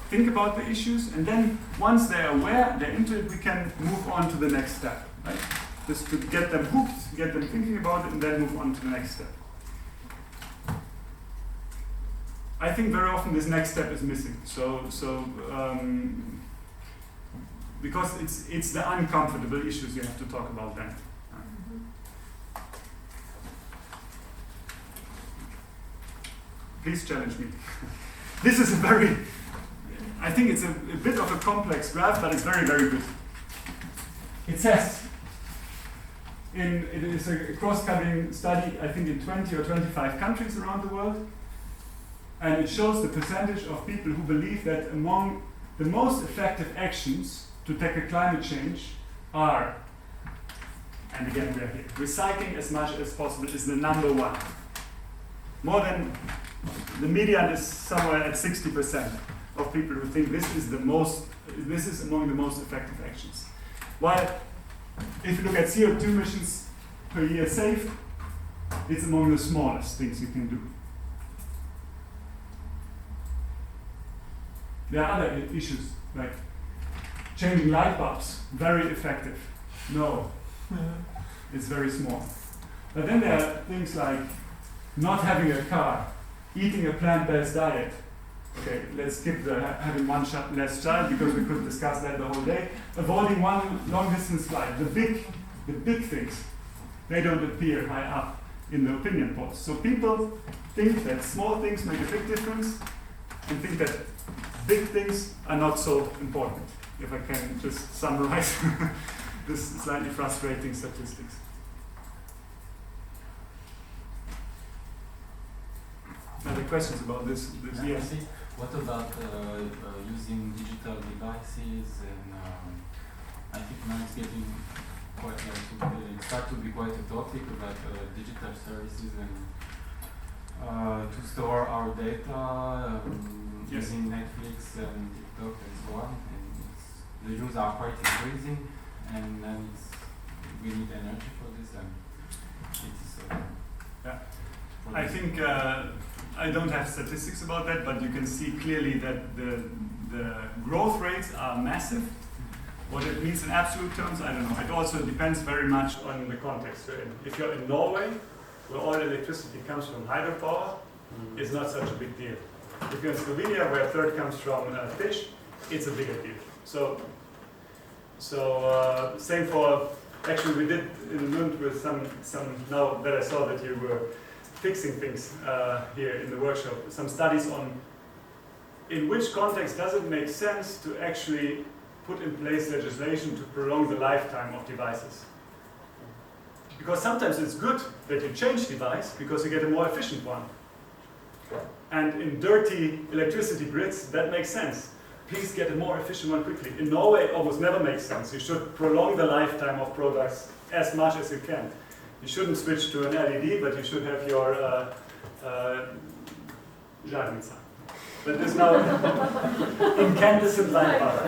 A: think about the issues, and then once they're aware, they're into it, we can move on to the next step, right? Just to get them hooked, get them thinking about it, and then move on to the next step. I think very often this next step is missing. Because it's the uncomfortable issues you have to talk about then. Please challenge me. This is I think it's a bit of a complex graph, but it's very, very good. It says, it is a cross-cutting study, I think in 20 or 25 countries around the world, and it shows the percentage of people who believe that among the most effective actions to tackle climate change are, and again we are here, recycling as much as possible is the number 1. More than, the median is somewhere at 60% of people who think this is among the most effective actions. While if you look at CO2 emissions per year saved, it's among the smallest things you can do. There are other issues, like changing light bulbs, very effective. No, it's very small. But then there are things like not having a car, eating a plant-based diet. Okay, let's skip the having one less child because we could discuss that the whole day. Avoiding one long-distance flight. The big things, they don't appear high up in the opinion polls. So people think that small things make a big difference and think that big things are not so important. If I can just summarize this slightly frustrating statistics. Other questions about this? Yes.
H: What about using digital devices? And I think now it's getting quite it starts to be quite a topic about digital services and to store our data using Netflix and TikTok and so on. And the use are quite increasing, and then we need energy for this. And it's
A: I think I don't have statistics about that, but you can see clearly that the growth rates are massive. What it means in absolute terms, I don't know. It also depends very much on the context you're in. If you're in Norway, where all electricity comes from hydropower, it's not such a big deal. If you're in Slovenia, where a third comes from fish, it's a bigger deal. So same for, actually we did in Lund with some, now that I saw that you were fixing things here in the workshop, some studies on in which context does it make sense to actually put in place legislation to prolong the lifetime of devices. Because sometimes it's good that you change device because you get a more efficient one. And in dirty electricity grids, that makes sense. Please get a more efficient one quickly. In Norway, it almost never makes sense. You should prolong the lifetime of products as much as you can. You shouldn't switch to an LED, but you should have your žarnica. But there's now incandescent light bulb.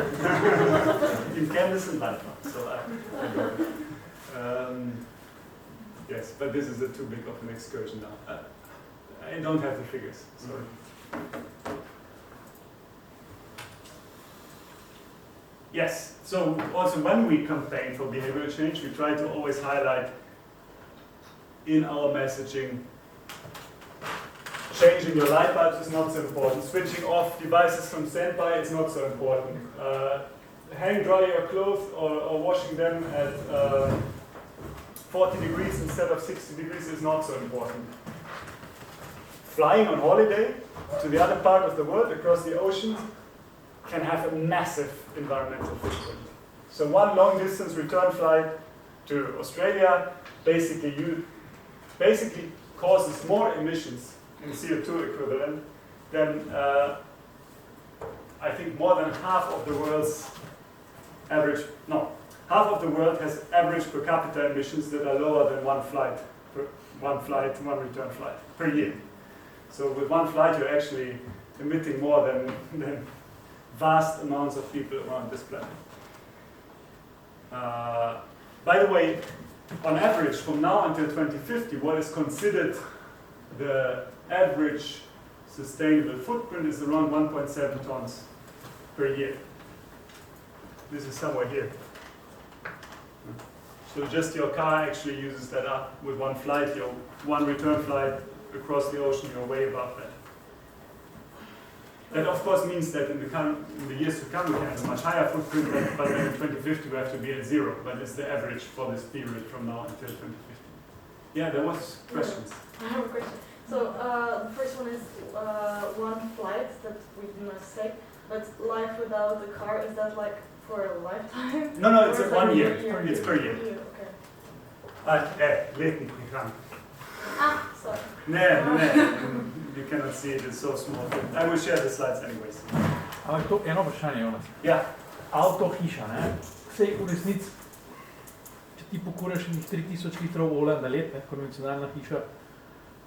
A: Incandescent light bulb. So yes, but this is too big of an excursion now. I don't have the figures. Sorry. Yes. So also when we campaign for behavioral change, we try to always highlight in our messaging, changing your light bulbs is not so important. Switching off devices from standby is not so important. Hang dry your clothes or washing them at 40 degrees instead of 60 degrees is not so important. Flying on holiday to the other part of the world across the ocean can have a massive environmental footprint. So one long distance return flight to Australia basically causes more emissions in CO2 equivalent than I think more than half of the world's average, no, half of the world has average per capita emissions that are lower than one return flight per year. So with one flight you're actually emitting more than vast amounts of people around this planet. By the way, on average, from now until 2050, what is considered the average sustainable footprint is around 1.7 tons per year. This is somewhere here. So just your car actually uses that up with one flight, your one return flight across the ocean, you're way above that. That of course means that in the years to come we can have a much higher footprint, but then in 2050 we have to be at zero. But it's the average for this period from now until 2050. Yeah, there was questions.
C: I have a question. So the first one is one flight that we did not say, but life without a car, is that like for a lifetime?
A: No, it's
C: like
A: 1 year.
C: year.
A: It's per year.
C: Okay.
A: Leert niet gegaan.
C: Sorry.
A: No. You cannot see it, it's so small. I will share the slides anyways.
F: Ampak to eno vprašanje, Jonas.
A: Ja.
F: Avto, hiša, ne? Sej v resnici, če ti pokuraš nekih 3000 litrov olja na let, ne, konvencionalna hiša,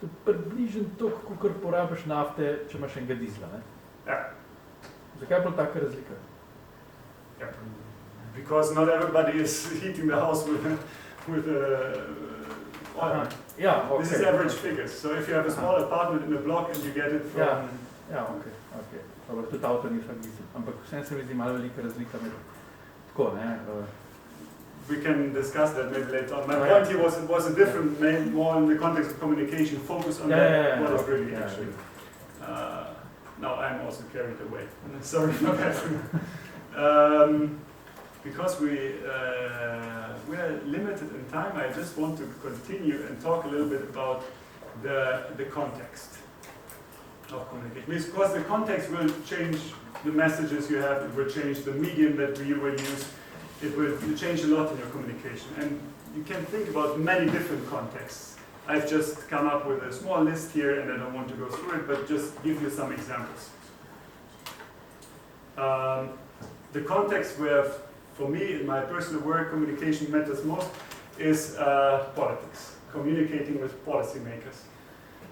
F: to je približno toliko, kakor porabiš nafte, če imaš enega dizla, ne?
A: Ja.
F: Zakaj je bila taka razlika?
A: Yeah. Because not everybody is heating the house with oil.
F: Yeah, okay.
A: This is average figures. So if you have a small apartment in a block and you get it from
F: Ja, ok. Dobro, tudi avtor ni vsak isti. Ampak vsem se mi zdi malo velika razlika med tako, ne?
A: We can discuss that maybe later on. My point here was a different, more in the context of communication, focus on what is really actually. Now I'm also carried away. Sorry for that. Because we are limited in time, I just want to continue and talk a little bit about the context of communication. Because the context will change the messages you have, it will change the medium that you will use, it will change a lot in your communication. And you can think about many different contexts. I've just come up with a small list here and I don't want to go through it, but just give you some examples. The context where, for me, in my personal work, communication matters most is politics, communicating with policymakers.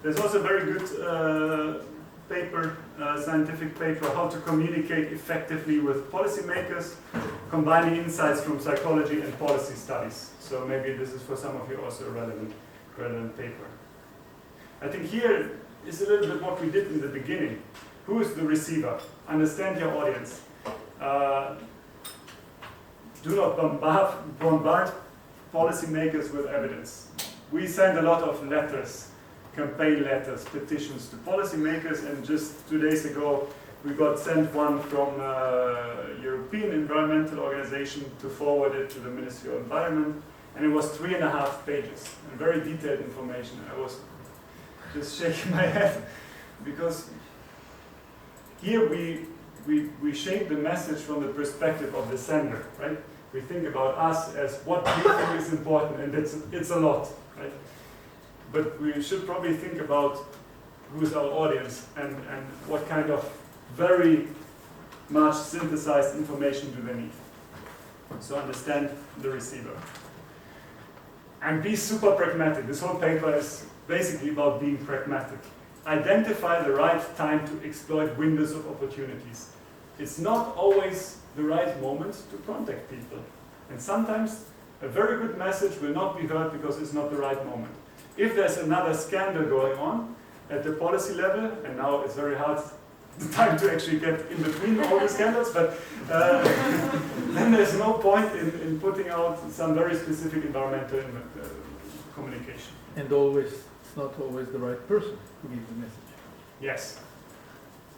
A: There's also a very good paper, scientific paper, how to communicate effectively with policymakers, combining insights from psychology and policy studies. So maybe this is for some of you also a relevant paper. I think here is a little bit what we did in the beginning. Who is the receiver? Understand your audience. Do not bombard policymakers with evidence. We send a lot of letters, campaign letters, petitions to policymakers, and just 2 days ago we got sent one from European Environmental Organization to forward it to the Ministry of Environment, and it was 3.5 pages, and very detailed information. I was just shaking my head, because here we shape the message from the perspective of the sender, right? We think about us as what we think is important, and it's a lot, right? But we should probably think about who's our audience and what kind of very much synthesized information do they need. So understand the receiver. And be super pragmatic. This whole paper is basically about being pragmatic. Identify the right time to exploit windows of opportunities. It's not always the right moment to contact people. And sometimes a very good message will not be heard because it's not the right moment. If there's another scandal going on at the policy level, and now it's very hard time to actually get in between all the scandals, but then there's no point in putting out some very specific environmental communication.
F: And always, it's not always the right person who gives the message.
A: Yes.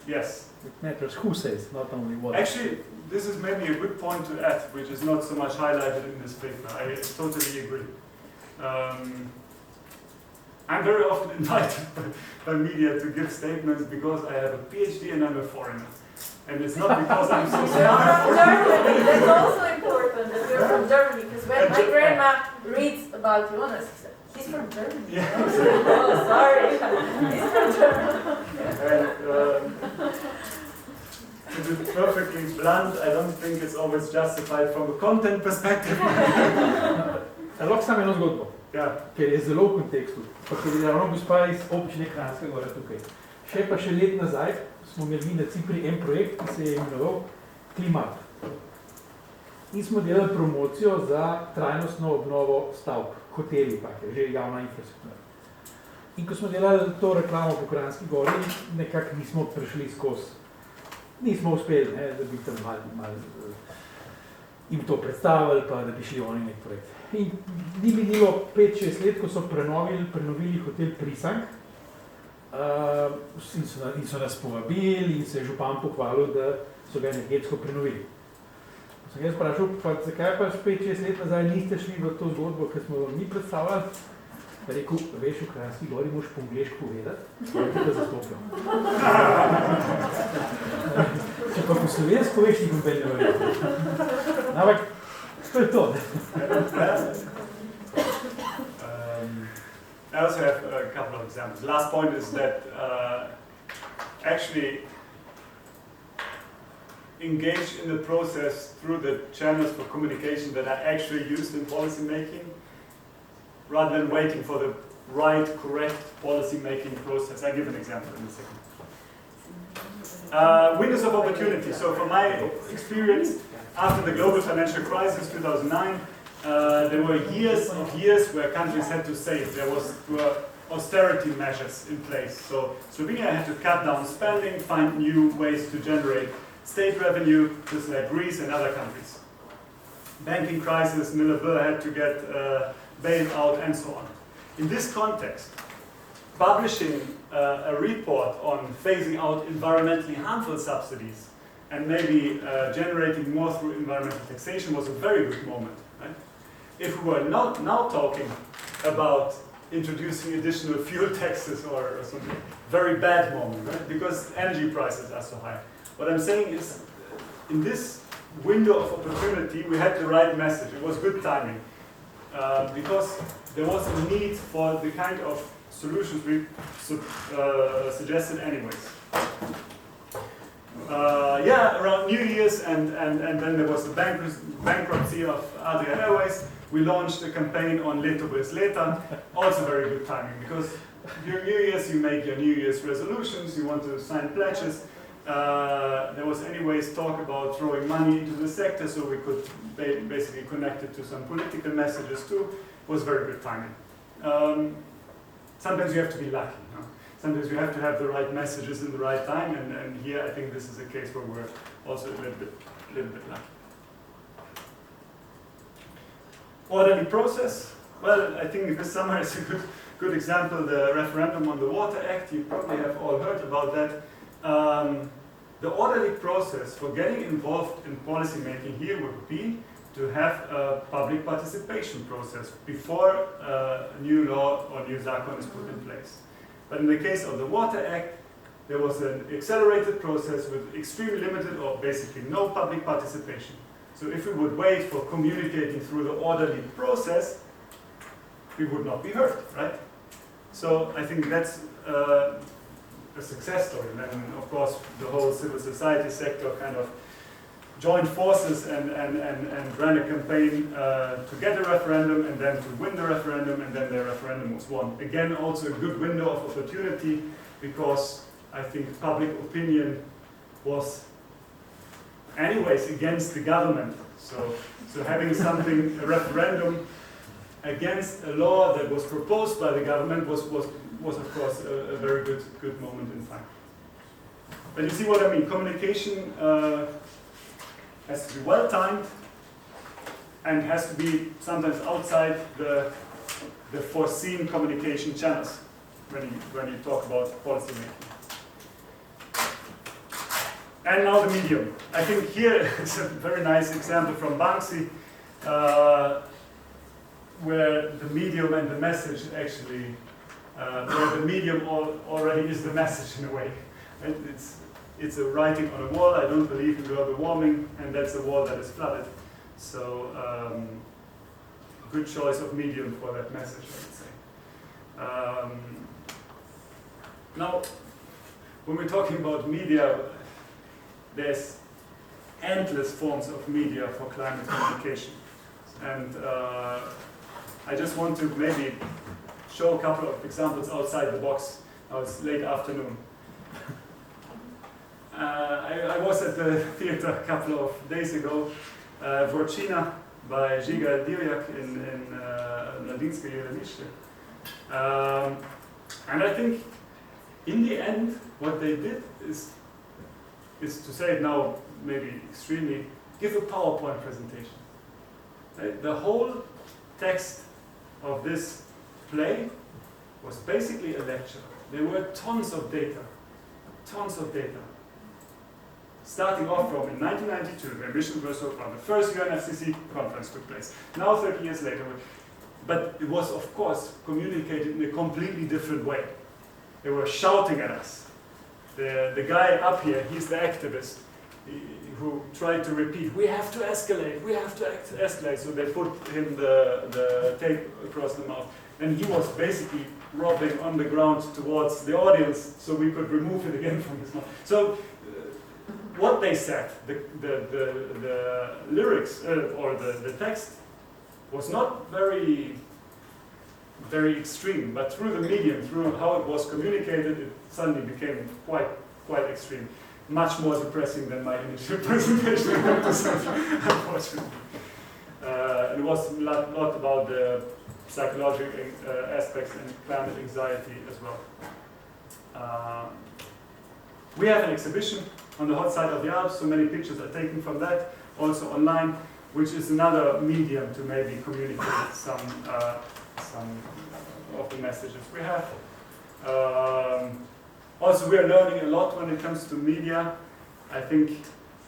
A: Yes.
F: It matters who says, not only what.
A: Actually, this is maybe a good point to add, which is not so much highlighted in this paper. I totally agree. I'm very often invited by media to give statements because I have a PhD and I'm a foreigner. And it's not because I'm so smart.
C: You're from Germany. That's also important that you're from Germany, because when my grandma reads about Jonas, she said, he's from Germany.
A: Yeah.
C: Oh, sorry. He's from Germany.
A: To be perfectly blunt, I don't think it's always justified from a content perspective.
F: Lahko sam eno zgodbo, ker je zelo v kontekstu. Pa ker je ravno gospa iz občine Kranjska Gora tukaj. Še let nazaj smo imeli na Cipri en projekt, ki se je imenoval Klimat. In smo delali promocijo za trajnostno obnovo stavb, hoteli, že javna infrastruktura. In ko smo delali to reklamo po Kranjski Gori, nekako nismo prišli skozi. Nismo uspeli, da bi tam malo jim to predstavili, pa da bi šli oni nek projekt. In ni minilo 5-6 let, ko so prenovili hotel Prisank, in so nas povabili in se je župan pohvalil, da so ga energetsko prenovili. Sem jaz vprašal, pa zakaj pa 5-6 let nazaj niste šli v to zgodbo, ki smo vam mi predstavljali? Rekel, veš, v Kranjski Gori moraš po angleško povedati, da ti ga zastopljam. Če pa po slovensko veš, ti bom ne verjel. Ampak, to je to.
A: I also have a couple of examples. The last point is that actually engage in the process through the channels for communication that are actually used in policy making, rather than waiting for the right, correct policy-making process. I'll give an example in a second. Windows of opportunity. So from my experience, after the global financial crisis, 2009, there were years where countries had to save. There was, to a austerity measures in place. So Slovenia had to cut down spending, find new ways to generate state revenue, just like Greece and other countries. Banking crisis, Miller had to get bailed out, and so on. In this context, publishing a report on phasing out environmentally harmful subsidies and maybe generating more through environmental taxation was a very good moment. Right? If we were now talking about introducing additional fuel taxes or something, very bad moment, right? Because energy prices are so high. What I'm saying is, in this window of opportunity, we had the right message. It was good timing. Because there was a need for the kind of solutions we suggested anyways. Around New Year's and then there was the bankruptcy of Adria Airways. We launched a campaign on Leto bez leta, also very good timing, because during New Year's you make your New Year's resolutions, you want to sign pledges. There was anyways talk about throwing money into the sector, so we could basically connect it to some political messages too. It was very good timing. Sometimes you have to be lucky. You know? Sometimes you have to have the right messages in the right time, and here I think this is a case where we're also a little bit lucky. Orderly process. Well, I think this summer is a good example. The referendum on the Water Act. You probably have all heard about that. The orderly process for getting involved in policy making here would be to have a public participation process before a new law or new zakon is put in place. But in the case of the Water Act, there was an accelerated process with extremely limited or basically no public participation. So if we would wait for communicating through the orderly process, we would not be heard, right? So I think that's a success story. And then, of course, the whole civil society sector kind of joined forces and ran a campaign to get a referendum and then to win the referendum, and then the referendum was won. Again, also a good window of opportunity, because I think public opinion was anyways against the government. So having something, a referendum against a law that was proposed by the government was of course a very good moment in time. But you see what I mean? Communication has to be well timed and has to be sometimes outside the foreseen communication channels when you talk about policy making. And now the medium. I think here is a very nice example from Banksy, where the medium and the message actually, where the medium already is the message in a way. And it's a writing on a wall. I don't believe in global warming, and that's a wall that is flooded. So good choice of medium for that message, I would say. Now, when we're talking about media, there's endless forms of media for climate communication. And I just want to maybe show a couple of examples outside the box. Now it's late afternoon. I was at the theater a couple of days ago, Vorčina by Žiga Divjak in Mladinske Jelenišće. And I think in the end, what they did is to say it now maybe extremely, give a PowerPoint presentation. Right? The whole text of this play was basically a lecture. There were tons of data. Starting off from in 1992, the emissions were so far. The first UNFCCC conference took place. Now 30 years later. But it was, of course, communicated in a completely different way. They were shouting at us. The guy up here, he's the activist who tried to repeat, we have to escalate, we have to escalate. So they put him the tape across the mouth. And he was basically rubbing on the ground towards the audience so we could remove it again from his mouth. So what they said, the lyrics or the text was not very extreme, but through the medium, through how it was communicated, it suddenly became quite extreme. Much more depressing than my initial presentation, unfortunately. It was a lot about the psychological aspects and climate anxiety as well. We have an exhibition on the hot side of the Alps, so many pictures are taken from that, also online, which is another medium to maybe communicate some of the messages we have. Also, we are learning a lot when it comes to media. I think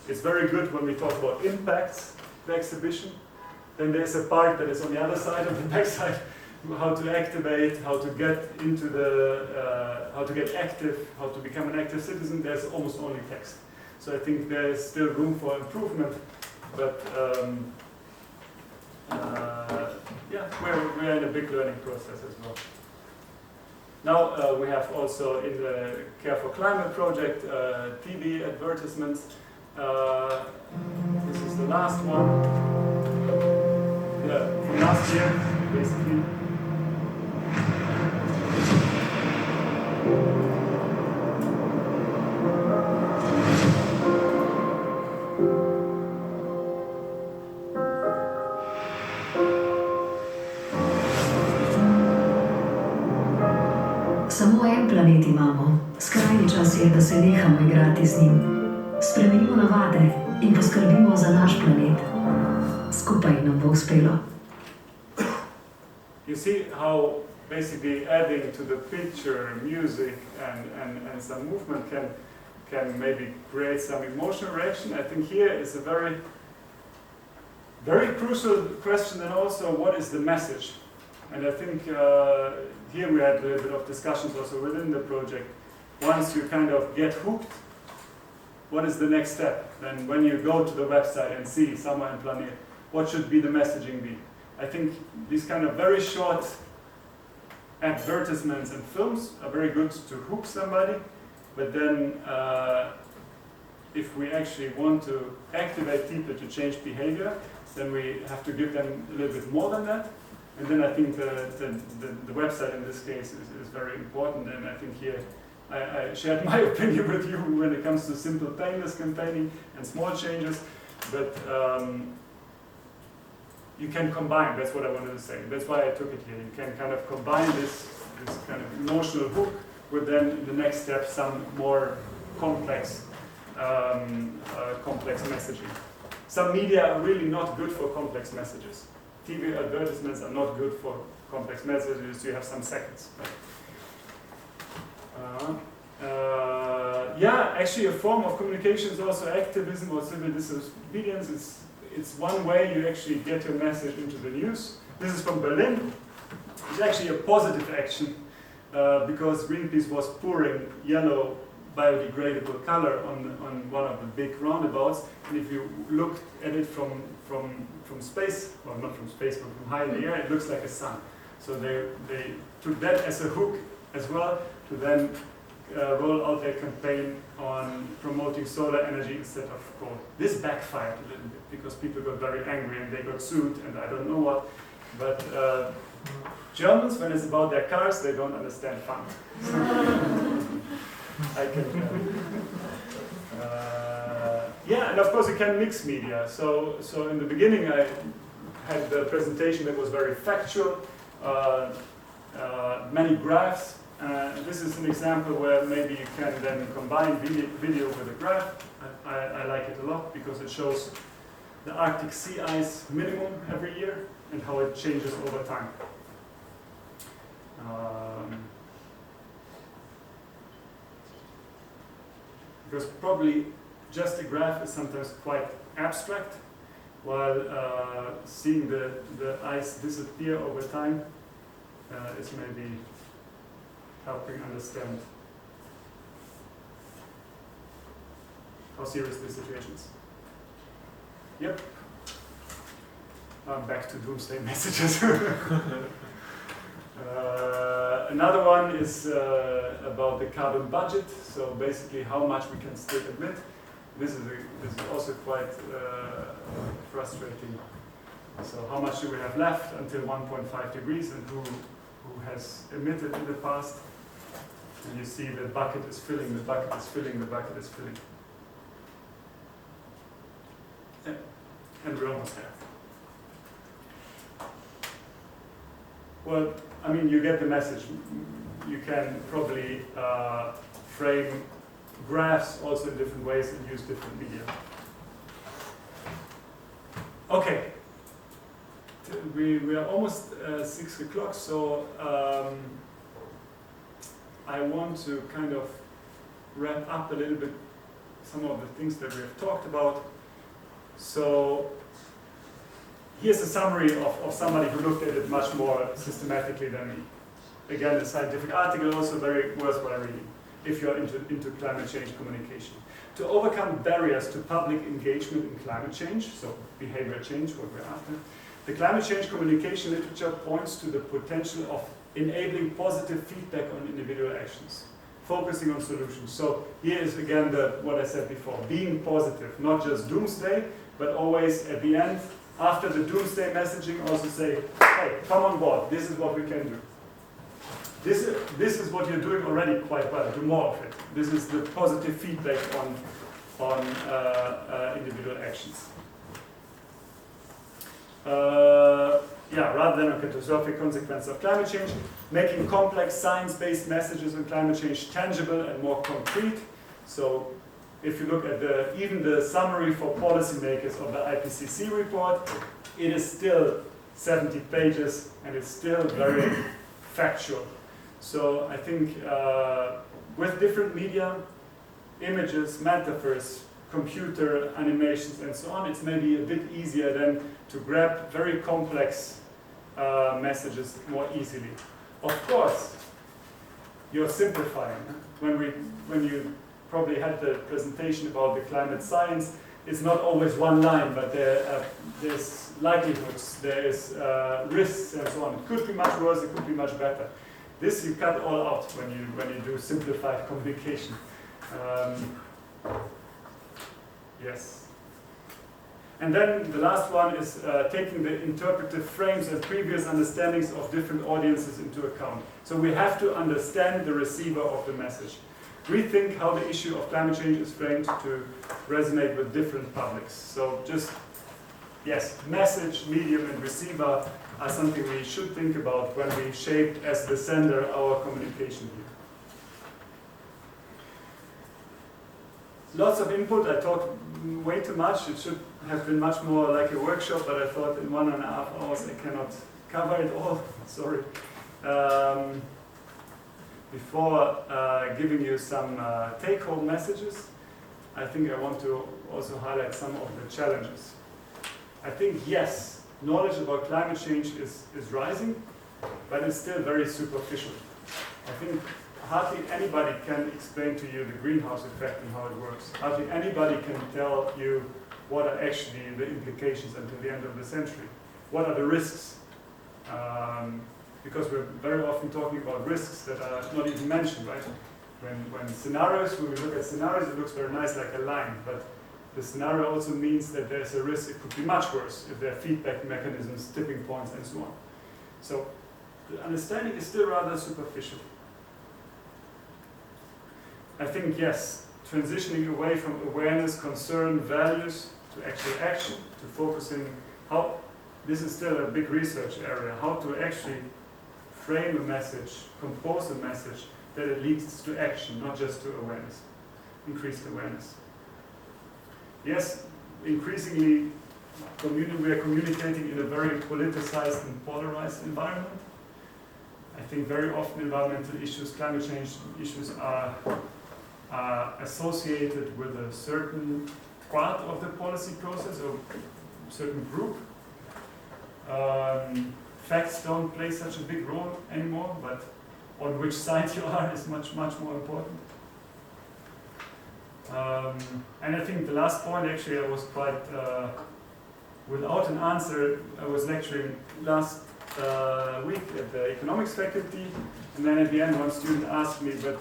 A: it's very good when we talk about impacts, the exhibition. Then there's a part that is on the other side of the backside, how to activate, how to get into the, how to get active, how to become an active citizen. There's almost only text. So I think there's still room for improvement, but yeah, we're in a big learning process as well. Now we have also in the Care4Climate project TV advertisements. This is the last one. From last year, basically.
I: Samo en planet imamo. Skrajni čas je, da se nehamo igrati z njim. Spremenimo navade in poskrbimo za naš planet. Skupaj nam bo uspelo.
A: You see how basically adding to the picture, music, and some movement can maybe create some emotional reaction. I think here is a very, very crucial question, and also what is the message? And I think here we had a little bit of discussions also within the project. Once you kind of get hooked, what is the next step? Then when you go to the website and see somewhere in Planet, what should be the messaging be? I think these kind of very short advertisements and films are very good to hook somebody, but then if we actually want to activate people to change behavior, then we have to give them a little bit more than that. And then I think the website in this case is very important, and I think here I shared my opinion with you when it comes to simple painless campaigning and small changes, but you can combine, that's what I wanted to say, that's why I took it here. You can kind of combine this kind of emotional hook with then in the next step some more complex complex messaging. Some media are really not good for complex messages. TV advertisements are not good for complex messages, you have some seconds. Yeah, actually a form of communication is also activism or civil disobedience. It's one way you actually get your message into the news. This is from Berlin. It's actually a positive action because Greenpeace was pouring yellow biodegradable color on one of the big roundabouts, and if you look at it from space, well not from space but from high in the air, it looks like a sun. So they took that as a hook as well to then roll out their campaign on promoting solar energy instead of coal. This backfired a little bit because people got very angry and they got sued and I don't know what, but Germans, when it's about their cars, they don't understand fun. I can yeah, and of course you can mix media. So in the beginning I had the presentation that was very factual, many graphs. This is an example where maybe you can then combine video with a graph. I like it a lot because it shows the Arctic sea ice minimum every year and how it changes over time. Because probably just a graph is sometimes quite abstract, while seeing the ice disappear over time is maybe helping understand how serious the situation is. Yep. Back to doomsday messages. Another one is about the carbon budget. So basically, how much we can still emit. This is also quite frustrating. So how much do we have left until 1.5 degrees, and who has emitted in the past? And you see the bucket is filling, the bucket is filling, the bucket is filling. Yeah. And we're almost there. Well, I mean, you get the message. You can probably frame graphs also in different ways and use different media. Okay. We are almost 6 o'clock, so I want to kind of wrap up a little bit some of the things that we have talked about. So here's a summary of somebody who looked at it much more systematically than me. Again, a scientific article, also very worthwhile reading if you're into climate change communication. To overcome barriers to public engagement in climate change, so behavior change, what we're after, the climate change communication literature points to the potential of enabling positive feedback on individual actions, focusing on solutions. So here is again what I said before, being positive, not just doomsday, but always at the end, after the doomsday messaging, also say, hey, come on board, this is what we can do. This is what you're doing already quite well, do more of it. This is the positive feedback on individual actions. Rather than a catastrophic consequence of climate change, making complex science-based messages on climate change tangible and more concrete. So if you look at even the summary for policymakers of the IPCC report, it is still 70 pages and it's still very factual. So I think with different media, images, metaphors, computer animations and so on, it's maybe a bit easier then to grab very complex messages more easily. Of course, you're simplifying. When you probably had the presentation about the climate science, it's not always one line, but there's likelihoods, there's risks and so on. It could be much worse, it could be much better. This you cut all out when you do simplified communication. Yes. And then the last one is taking the interpretive frames and previous understandings of different audiences into account. So we have to understand the receiver of the message. Rethink how the issue of climate change is framed to resonate with different publics. So just, yes, message, medium, and receiver are something we should think about when we shape as the sender our communication here. Lots of input. I talked way too much. It should have been much more like a workshop, but I thought in 1.5 hours I cannot cover it all. Sorry. Before giving you some take-home messages, I think I want to also highlight some of the challenges. I think, yes, knowledge about climate change is rising, but it's still very superficial. I think hardly anybody can explain to you the greenhouse effect and how it works. Hardly anybody can tell you what are actually the implications until the end of the century. What are the risks? Because we're very often talking about risks that are not even mentioned, right? When we look at scenarios, it looks very nice like a line, but the scenario also means that there's a risk it could be much worse if there are feedback mechanisms, tipping points, and so on. So the understanding is still rather superficial. I think, yes, transitioning away from awareness, concern, values to actual action, to focusing how, this is still a big research area, how to actually frame a message, compose a message that it leads to action, not just to awareness, increased awareness. Yes, increasingly we are communicating in a very politicized and polarized environment. I think very often environmental issues, climate change issues are associated with a certain part of the policy process or a certain group. Facts don't play such a big role anymore, but on which side you are is much, much more important. And I think the last point, actually, I was quite, without an answer. I was lecturing last week at the economics faculty, and then at the end one student asked me, but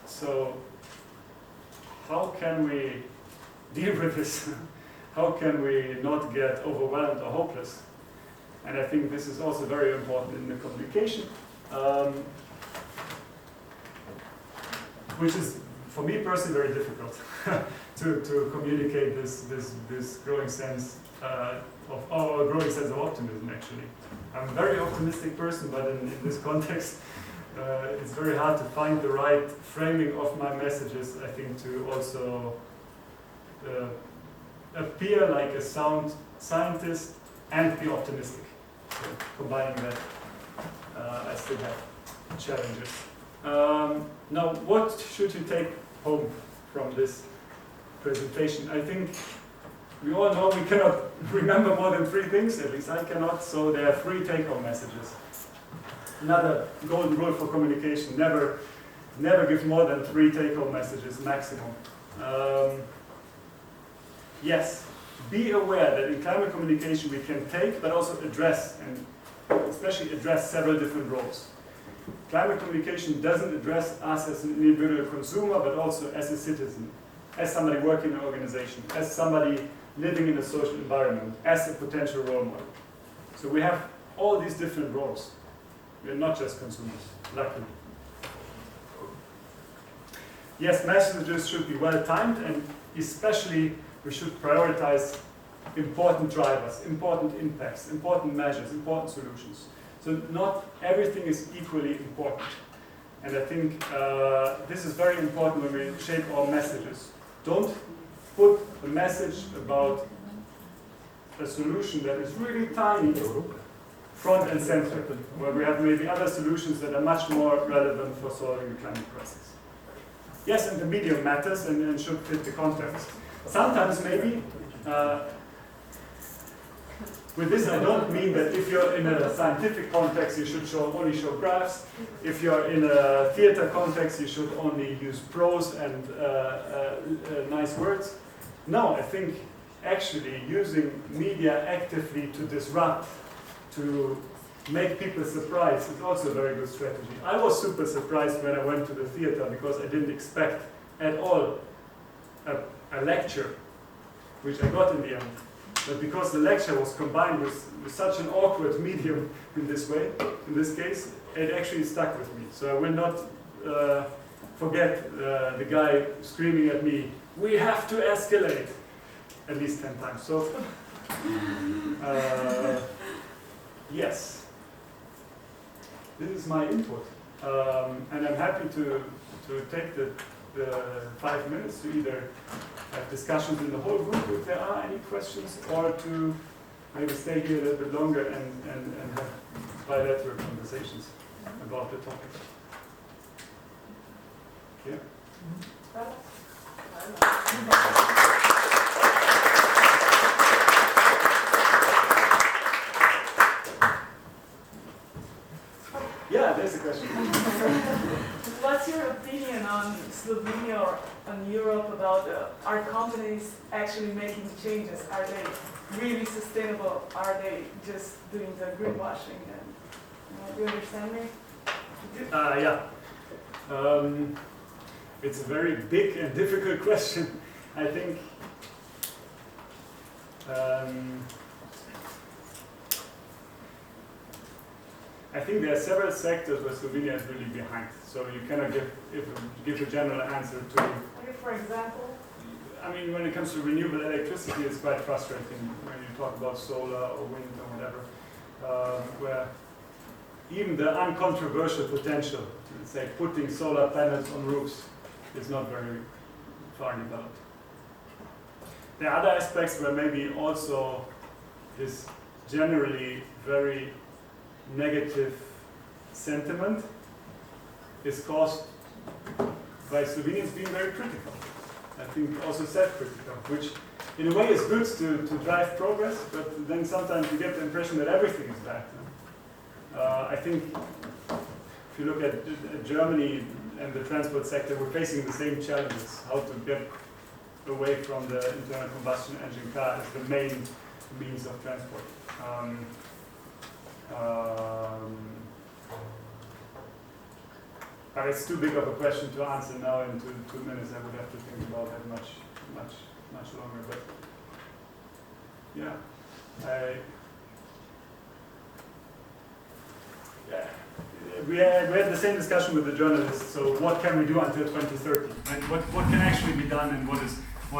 A: so how can we deal with this? How can we not get overwhelmed or hopeless? And I think this is also very important in the communication, which is, for me personally, very difficult to communicate this growing sense our growing sense of optimism, actually. I'm a very optimistic person, but in this context, it's very hard to find the right framing of my messages, I think, to also appear like a sound scientist and be optimistic. So combining that, I still have challenges. Now, what should you take home from this presentation? I think we all know we cannot remember more than 3 things, at least I cannot, so there are 3 take-home messages. Another golden rule for communication, never give more than 3 take-home messages maximum. Yes, be aware that in climate communication we can take, but also address, and especially address several different roles. Climate communication doesn't address us as an individual consumer, but also as a citizen, as somebody working in an organization, as somebody living in a social environment, as a potential role model. So we have all these different roles. We're not just consumers, luckily. Yes, messages should be well timed, and especially we should prioritize important drivers, important impacts, important measures, important solutions. So not everything is equally important. And I think this is very important when we shape our messages. Don't put a message about a solution that is really tiny front and center, where we have maybe other solutions that are much more relevant for solving the climate crisis. Yes, and the medium matters and should fit the context. Sometimes maybe, with this I don't mean that if you're in a scientific context you should only show graphs. If you're in a theater context you should only use prose and nice words. No, I think actually using media actively to disrupt, to make people surprised is also a very good strategy. I was super surprised when I went to the theater because I didn't expect at all a lecture, which I got in the end. But because the lecture was combined with such an awkward medium in this way, in this case, it actually stuck with me. So I will not forget the guy screaming at me, "We have to escalate," at least 10 times. So, yes, this is my input. And I'm happy to take the 5 minutes to either have discussions in the whole group if there are any questions, or to maybe stay here a little bit longer and have bilateral conversations about the topic. Yeah? Yeah, there's a question.
E: What's your opinion on Slovenia or on Europe about are companies actually making changes? Are they really sustainable? Are they just doing the greenwashing? And, do you understand me?
A: Yeah. It's a very big and difficult question. I think there are several sectors where Slovenia is really behind. So you cannot give a general answer to.
E: For example?
A: I mean, when it comes to renewable electricity, it's quite frustrating when you talk about solar or wind or whatever, where even the uncontroversial potential, let's say putting solar panels on roofs, is not very far developed. There are other aspects where maybe also this generally very negative sentiment is caused by Slovenians being very critical. I think also self-critical, which in a way is good to drive progress, but then sometimes you get the impression that everything is bad. I think if you look at Germany and the transport sector, we're facing the same challenges, how to get away from the internal combustion engine car as the main means of transport. But it's too big of a question to answer now in 2 minutes. I would have to think about that much longer. But yeah, we had the same discussion with the journalists. So what can we do until 2030? And what can actually be done, and what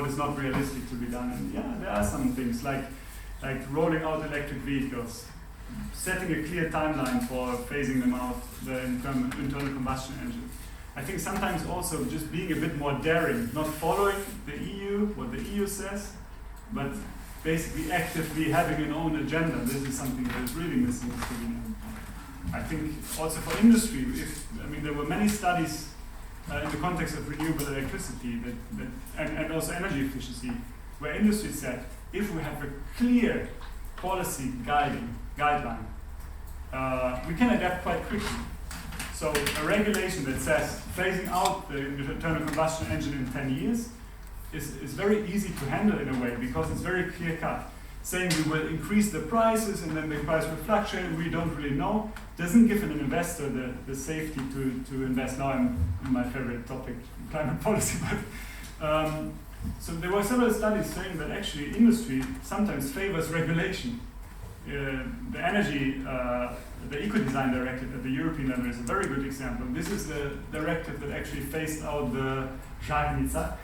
A: is not realistic to be done? And yeah, there are some things like like rolling out electric vehicles, setting a clear timeline for phasing them out, the internal combustion engine. I think sometimes also just being a bit more daring, not following the EU, what the EU says, but basically actively having an own agenda. This is something that is really missing in Slovenia. I think also for industry, there were many studies in the context of renewable electricity and also energy efficiency, where industry said, if we have a clear policy guideline, we can adapt quite quickly. So a regulation that says phasing out the internal combustion engine in 10 years is very easy to handle in a way, because it's very clear cut. Saying we will increase the prices and then the price will fluctuate and we don't really know, doesn't give an investor the safety to invest. Now I'm in my favorite topic, climate policy, but so there were several studies saying that actually industry sometimes favors regulation. The energy, the eco-design directive at the European level is a very good example. This is the directive that actually phased out the žarnica.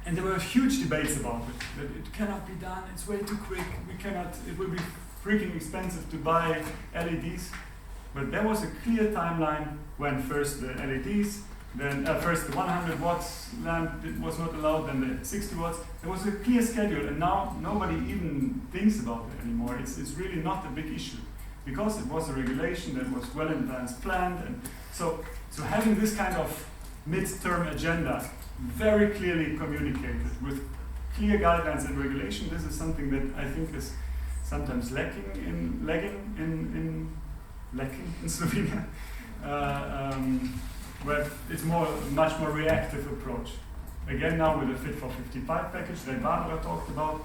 A: And there were huge debates about it, that it cannot be done, it's way too quick, it will be freaking expensive to buy LEDs. But there was a clear timeline when first the LEDs, then first the 100 watts lamp was not allowed, then the 60 watts. There was a clear schedule, and now nobody even thinks about it anymore. It's really not a big issue, because it was a regulation that was well in advance planned. And so having this kind of mid-term agenda very clearly communicated with clear guidelines and regulation, this is something that I think is sometimes lacking in Slovenia, where it's much more reactive approach. Again, now with the Fit for 55 package that Barbara talked about,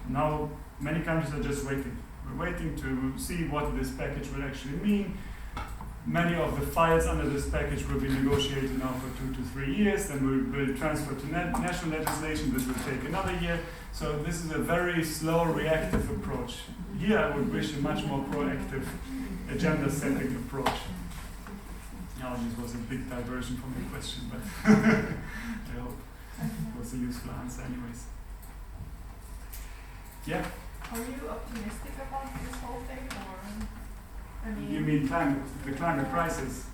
A: now many countries are just waiting. We're waiting to see what this package will actually mean. Many of the files under this package will be negotiated now for 2 to 3 years, then we will transfer to national legislation. This will take another year. So this is a very slow, reactive approach. Here I would wish a much more proactive agenda-setting approach. Now this was a big diversion from the question, but I hope it was a useful answer anyways. Yeah?
G: Are you optimistic about this whole thing, or?
A: You mean the climate crisis?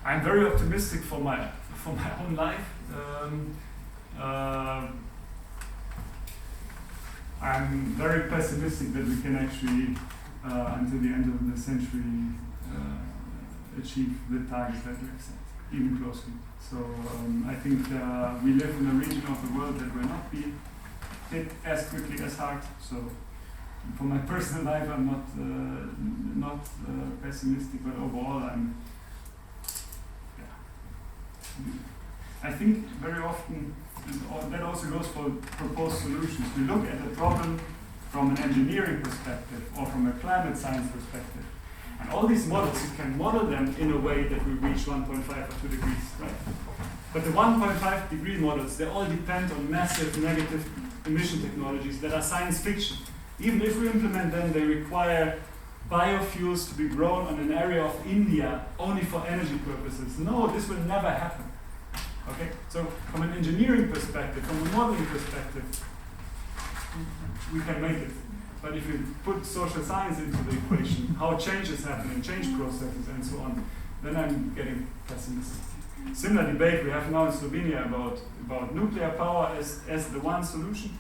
A: I'm very optimistic for my own life. I'm very pessimistic that we can actually, until the end of the century, achieve the targets that we have set, even closely. So I think we live in a region of the world that will not be hit as quickly as hard. So for my personal life, I'm not pessimistic, but overall, I think very often, that also goes for proposed solutions. We look at a problem from an engineering perspective or from a climate science perspective. And all these models, you can model them in a way that we reach 1.5 or 2 degrees, right? But the 1.5 degree models, they all depend on massive negative emission technologies that are science fiction. Even if we implement them, they require biofuels to be grown on an area of India only for energy purposes. No, this will never happen. Okay? So from an engineering perspective, from a modeling perspective, we can make it. But if you put social science into the equation, how changes happen in change processes and so on, then I'm getting pessimistic. Similar debate we have now in Slovenia about nuclear power as the one solution.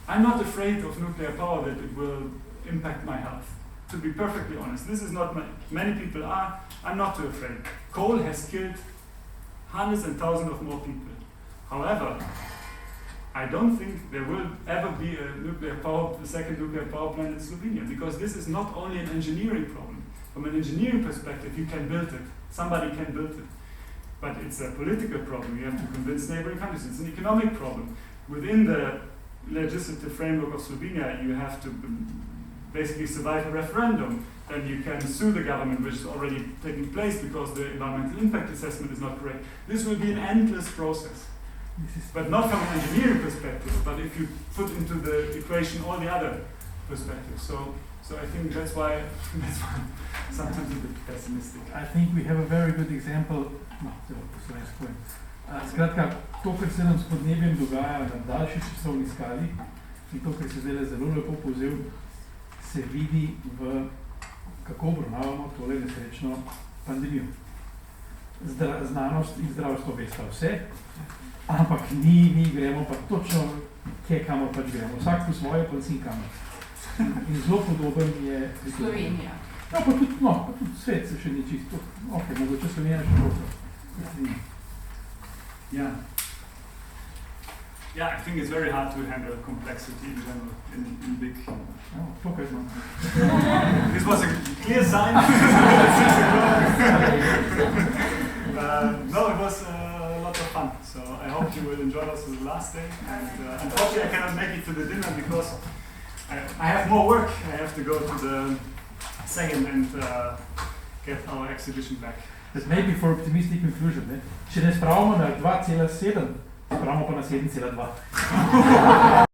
A: I'm not afraid of nuclear power that it will impact my health. To be perfectly honest, this is not many people are. I'm not too afraid. Coal has killed hundreds and thousands of more people. However, I don't think there will ever be a second nuclear power plant in Slovenia, because this is not only an engineering problem. From an engineering perspective, you can build it. Somebody can build it. But it's a political problem. You have to convince neighboring countries. It's an economic problem. Within the legislative framework of Slovenia, you have to basically survive a referendum. Then you can sue the government, which is already taking place because the environmental impact assessment is not correct. This will be an endless process. But not from an engineering perspective, but if you put into the equation all the other perspectives. So I think that's why I'm sometimes a bit pessimistic.
F: I think we have a very good example. Skratka, to, kar se nam s podnebjem dogaja na daljši časovni skali in to, kar se zdaj zelo lepo povzel, se vidi v kako obravnavamo tole nesrečno pandemijo. Znanost in zdravstvo vesta vse, ampak mi gremo pa točno kamor pač gremo. Vsak po svoje, pa vsi kamor. In zelo podoben je
G: Slovenija.
F: Pa tudi svet se še ni čisto. Ok, mogoče Slovenija še bolj.
A: Yeah, I think it's very hard to handle complexity in general, in big... This was a clear sign. No, it was a lot of fun, so I hope you will enjoy also the last day. And unfortunately I cannot make it to the dinner because I have more work. I have to go to the second and get our exhibition back.
F: That may be for optimistic conclusion. Če ne spravimo na 2,7, spravimo pa na 7,2.